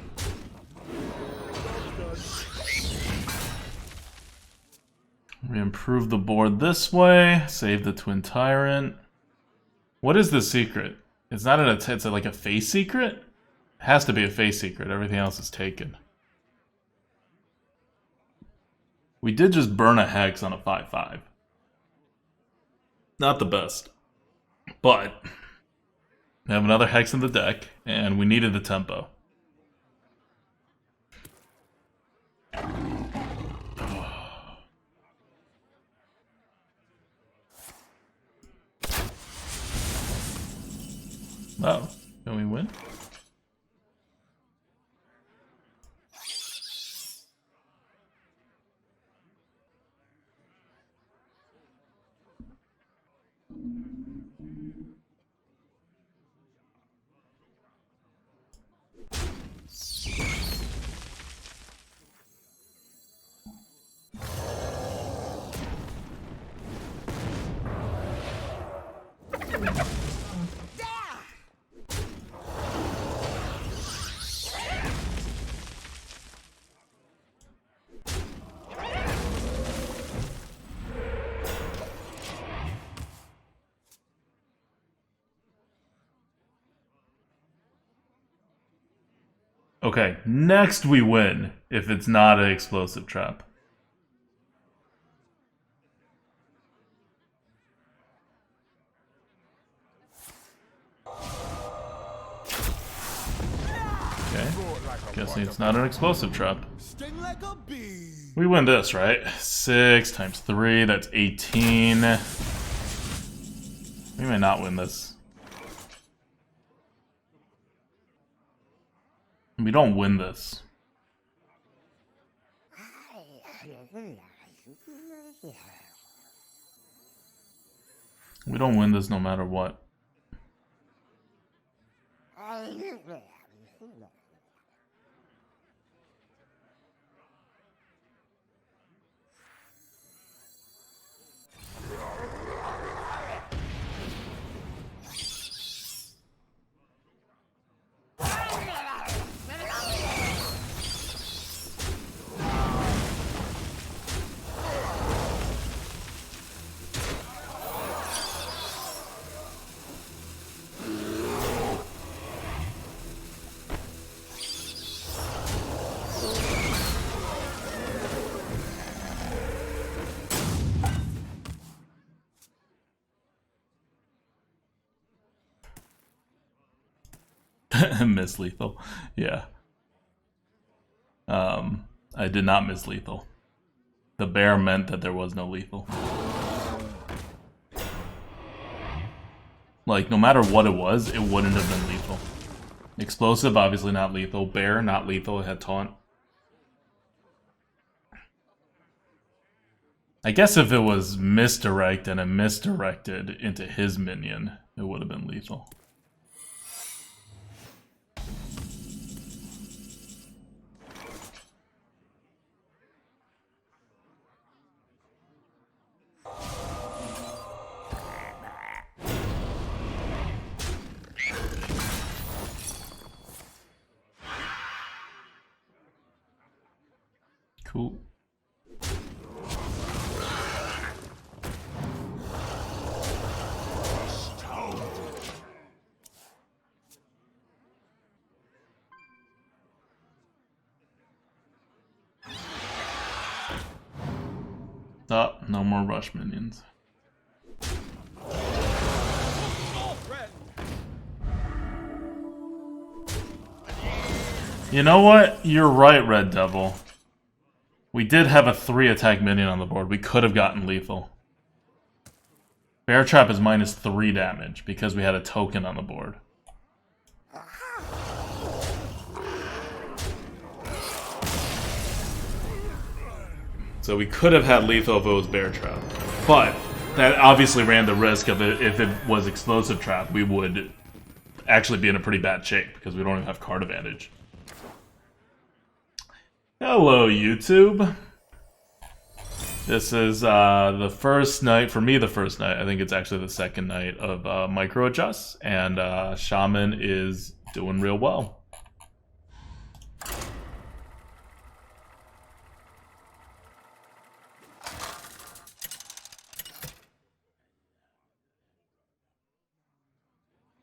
We improve the board this way, save the Twin Tyrant. What is the secret? It's not it's like a face secret? It has to be a face secret, everything else is taken. We did just burn a Hex on a 5/5. Not the best. But we have another Hex in the deck, and we needed the tempo. Oh, can we win? Okay, next we win if it's not an explosive trap. Okay, guessing it's not an explosive trap. Sting like a bee. We win this, right? 6 times 3, that's 18. We may not win this. We don't win this. We don't win this no matter what. Miss lethal. Yeah. I did not miss lethal. The bear meant that there was no lethal. Like, no matter what it was, it wouldn't have been lethal. Explosive, obviously not lethal. Bear, not lethal. It had taunt. I guess if it was misdirect and it misdirected into his minion, it would have been lethal. Cool. Oh, no more rush minions. You know what? You're right, Red Devil. We did have a 3-attack minion on the board. We could have gotten lethal. Bear Trap is -3 damage because we had a token on the board. So we could have had lethal if it was Bear Trap. But that obviously ran the risk of it. If it was Explosive Trap, we would actually be in a pretty bad shape because we don't even have card advantage. Hello, YouTube. This is the first night, for me the first night, I think it's actually the second night of Micro Adjust, and Shaman is doing real well.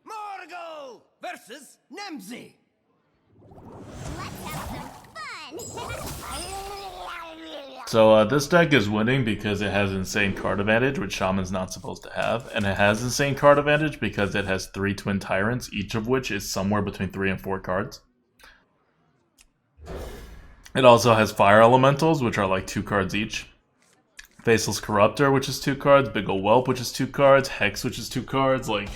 Morgo versus Nemzi. Let's have some fun! So this deck is winning because it has insane card advantage, which Shaman's not supposed to have, and it has insane card advantage because it has 3 Twin Tyrants, each of which is somewhere between 3 and 4 cards. It also has Fire Elementals, which are like 2 cards each. Faceless Corruptor, which is 2 cards. Big Ol' Whelp, which is 2 cards. Hex, which is 2 cards. Like,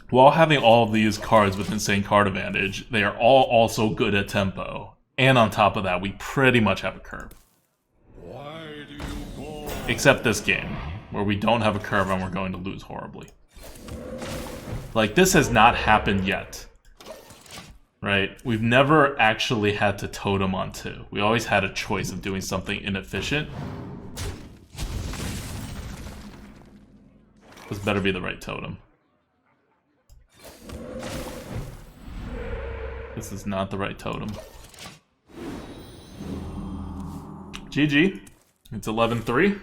while having all of these cards with insane card advantage, they are all also good at tempo. And on top of that, we pretty much have a curve. Why do you go? Except this game, where we don't have a curve and we're going to lose horribly. Like, this has not happened yet. Right? We've never actually had to totem on 2. We always had a choice of doing something inefficient. This better be the right totem. This is not the right totem. GG. It's 11-3.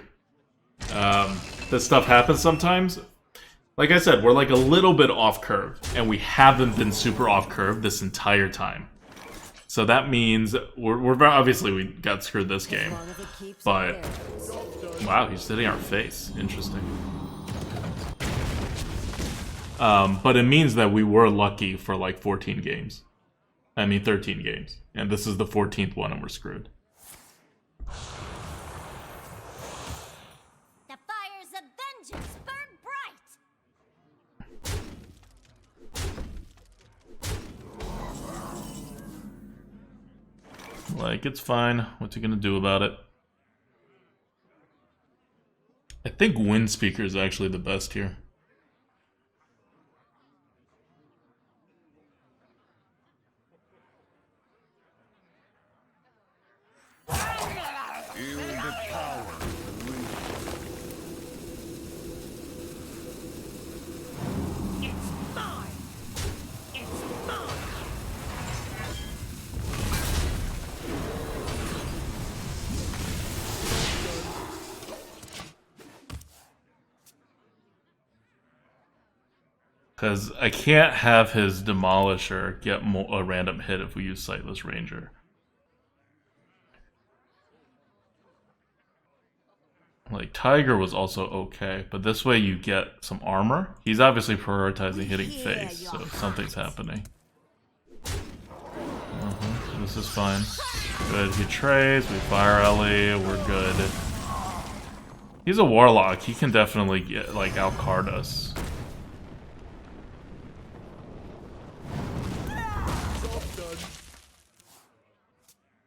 This stuff happens sometimes. Like I said, we're like a little bit off curve, and we haven't been super off curve this entire time. So that means we're obviously we got screwed this game, but wow, he's sitting our face. Interesting. But it means that we were lucky for like 14 games. I mean 13 games, and this is the 14th one, and we're screwed. The fires of vengeance burn bright! Like, it's fine. What you gonna do about it? I think Wind Speaker is actually the best here. Because I can't have his Demolisher get a random hit if we use Sightless Ranger. Like, Tiger was also okay, but this way you get some armor. He's obviously prioritizing hitting face, so something's happening. This is fine. Good, he trades, we fire Ellie, we're good. He's a Warlock, he can definitely get, like, out-card us.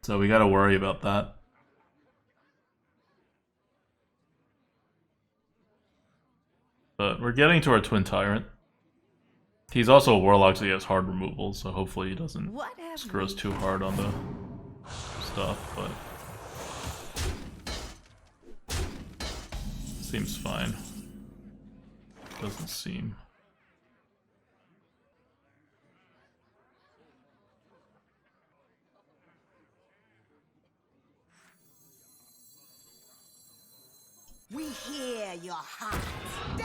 So we gotta worry about that. But we're getting to our Twin Tyrant. He's also a Warlock, so he has hard removal, so hopefully he doesn't screw us too hard on the stuff, but... seems fine. Doesn't seem... We hear your heart. There!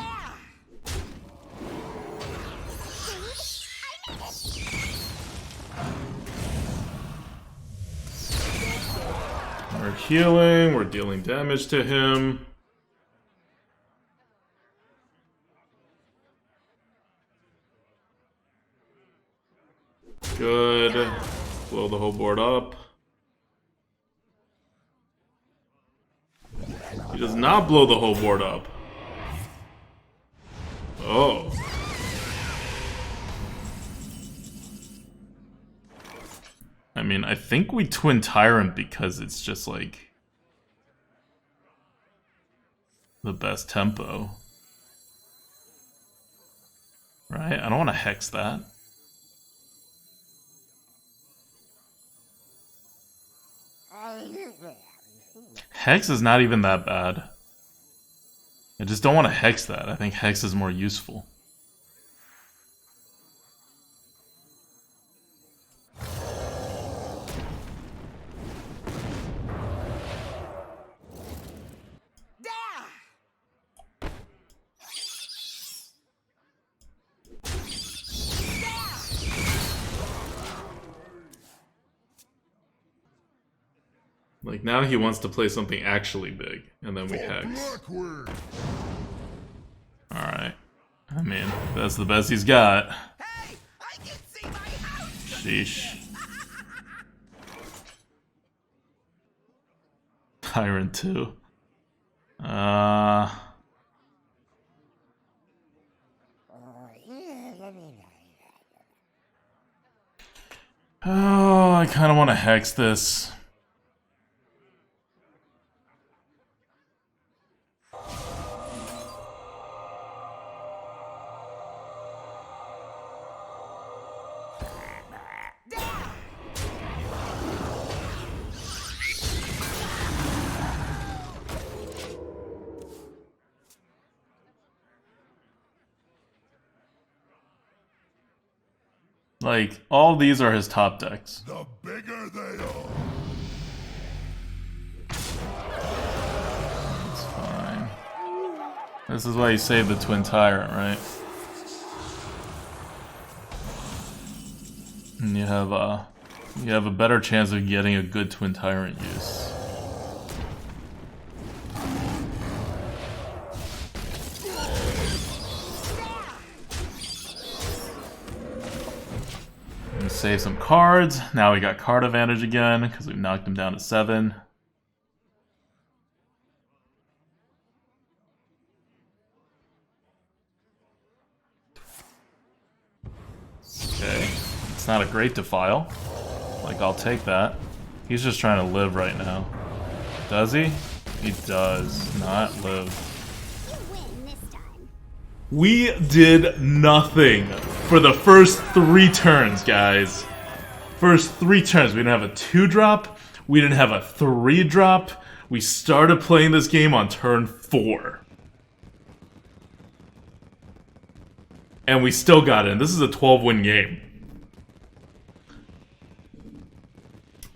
We're healing, we're dealing damage to him. Good. Blow the whole board up. He does not blow the whole board up. Oh. I mean, I think we Twin Tyrant because it's just like the best tempo. Right? I don't want to hex that. Hex is not even that bad. I just don't want to hex that. I think hex is more useful. Like, now he wants to play something actually big, and then we hex. Alright. I mean, that's the best he's got. Hey, I can see my house. Sheesh. Tyrant 2. Oh, I kind of want to hex this. Like, all these are his top decks. The bigger they are. It's fine. This is why you save the Twin Tyrant, right? And you have a better chance of getting a good Twin Tyrant use. Save some cards. Now we got card advantage again because we've knocked him down to 7. Okay, it's not a great defile. Like, I'll take that. He's just trying to live right now. Does he? He does not live. You win this time. We did nothing for the first 3 turns, guys. First 3 turns. We didn't have a 2-drop. We didn't have a 3-drop. We started playing this game on turn 4. And we still got in. This is a 12-win game.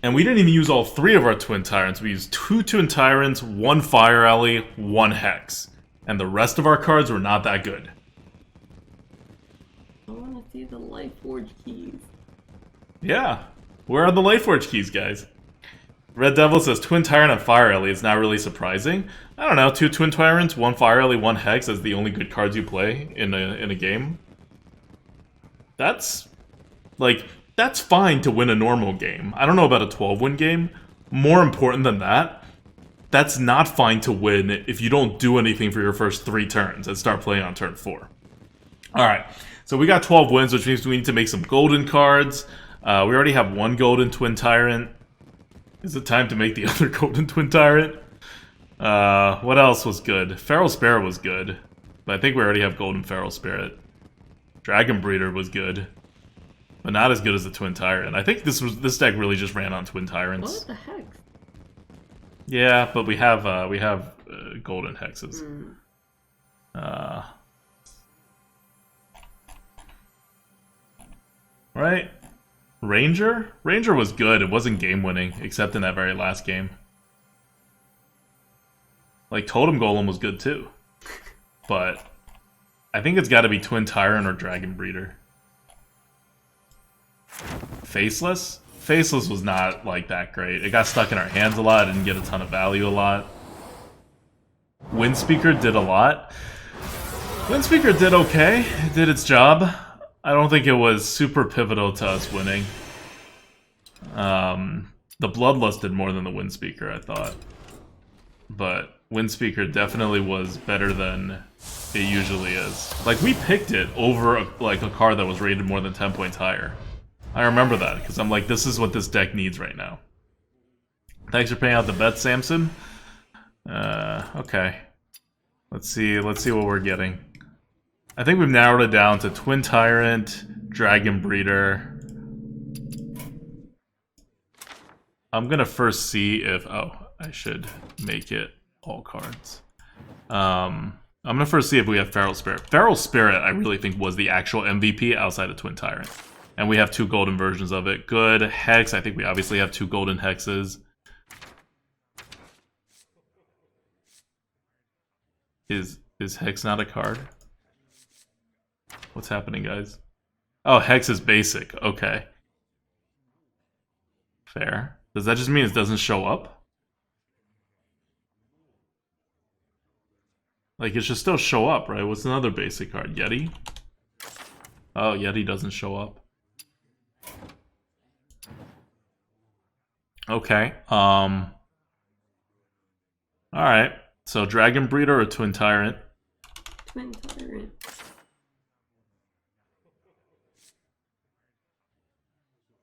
And we didn't even use all 3 of our Twin Tyrants. We used 2 Twin Tyrants, 1 Fire Alley, 1 Hex. And the rest of our cards were not that good. I want to see the Lightforge keys. Yeah. Where are the Lightforge keys, guys? Red Devil says Twin Tyrant and Fire Alley. It's not really surprising. I don't know, 2 Twin Tyrants, 1 Fire Alley, 1 Hex as the only good cards you play in a game. That's... like... that's fine to win a normal game. I don't know about a 12-win game. More important than that, that's not fine to win if you don't do anything for your first 3 turns and start playing on turn 4. Alright, so we got 12 wins, which means we need to make some golden cards. We already have 1 golden Twin Tyrant. Is it time to make the other golden Twin Tyrant? What else was good? Feral Spirit was good. But I think we already have golden Feral Spirit. Dragon Breeder was good. But not as good as the Twin Tyrant. I think this deck really just ran on Twin Tyrants. What the heck? Yeah, but we have golden hexes. Right? Ranger? Ranger was good. It wasn't game winning, except in that very last game. Like Totem Golem was good too. But I think it's got to be Twin Tyrant or Dragon Breeder. Faceless? Faceless was not, like, that great. It got stuck in our hands a lot. It didn't get a ton of value a lot. Windspeaker did a lot. Windspeaker did okay. It did its job. I don't think it was super pivotal to us winning. The Bloodlust did more than the Windspeaker, I thought. But Windspeaker definitely was better than it usually is. Like, we picked it over, like, a card that was rated more than 10 points higher. I remember that, because I'm like, this is what this deck needs right now. Thanks for paying out the bet, Samson. Okay. Let's see what we're getting. I think we've narrowed it down to Twin Tyrant, Dragon Breeder. I'm gonna first see if... oh, I should make it all cards. I'm gonna first see if we have Feral Spirit. Feral Spirit, I really think, was the actual MVP outside of Twin Tyrant. And we have 2 golden versions of it. Good. Hex, I think we obviously have 2 golden hexes. Is Hex not a card? What's happening, guys? Oh, Hex is basic. Okay. Fair. Does that just mean it doesn't show up? Like, it should still show up, right? What's another basic card? Yeti? Oh, Yeti doesn't show up. Okay. Alright. So Dragon Breeder or Twin Tyrant? Twin Tyrant.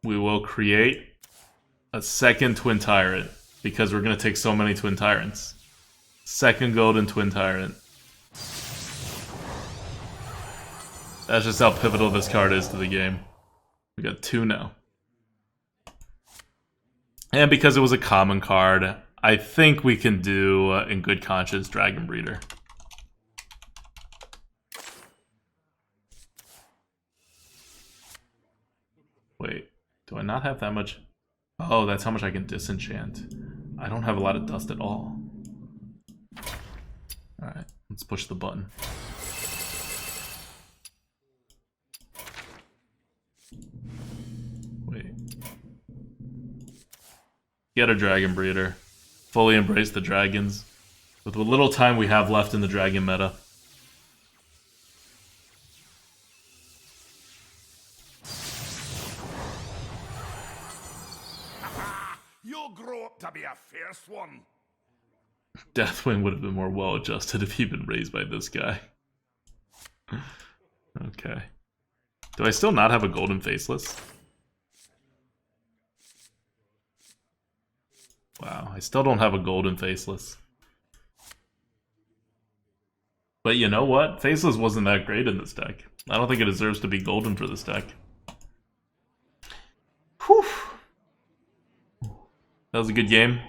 We will create a second Twin Tyrant because we're going to take so many Twin Tyrants. Second golden Twin Tyrant. That's just how pivotal this card is to the game. We got 2 now. And because it was a common card, I think we can do, in good conscience, Dragon Breeder. Wait, do I not have that much? Oh, that's how much I can disenchant. I don't have a lot of dust at all. Alright, let's push the button. Wait. Get a Dragon Breeder. Fully embrace the dragons. With what little time we have left in the dragon meta. You'll grow up to be a fierce one. Deathwing would have been more well adjusted if he'd been raised by this guy. Okay. Do I still not have a golden faceless? Wow, I still don't have a golden Faceless. But you know what? Faceless wasn't that great in this deck. I don't think it deserves to be golden for this deck. Whew. That was a good game.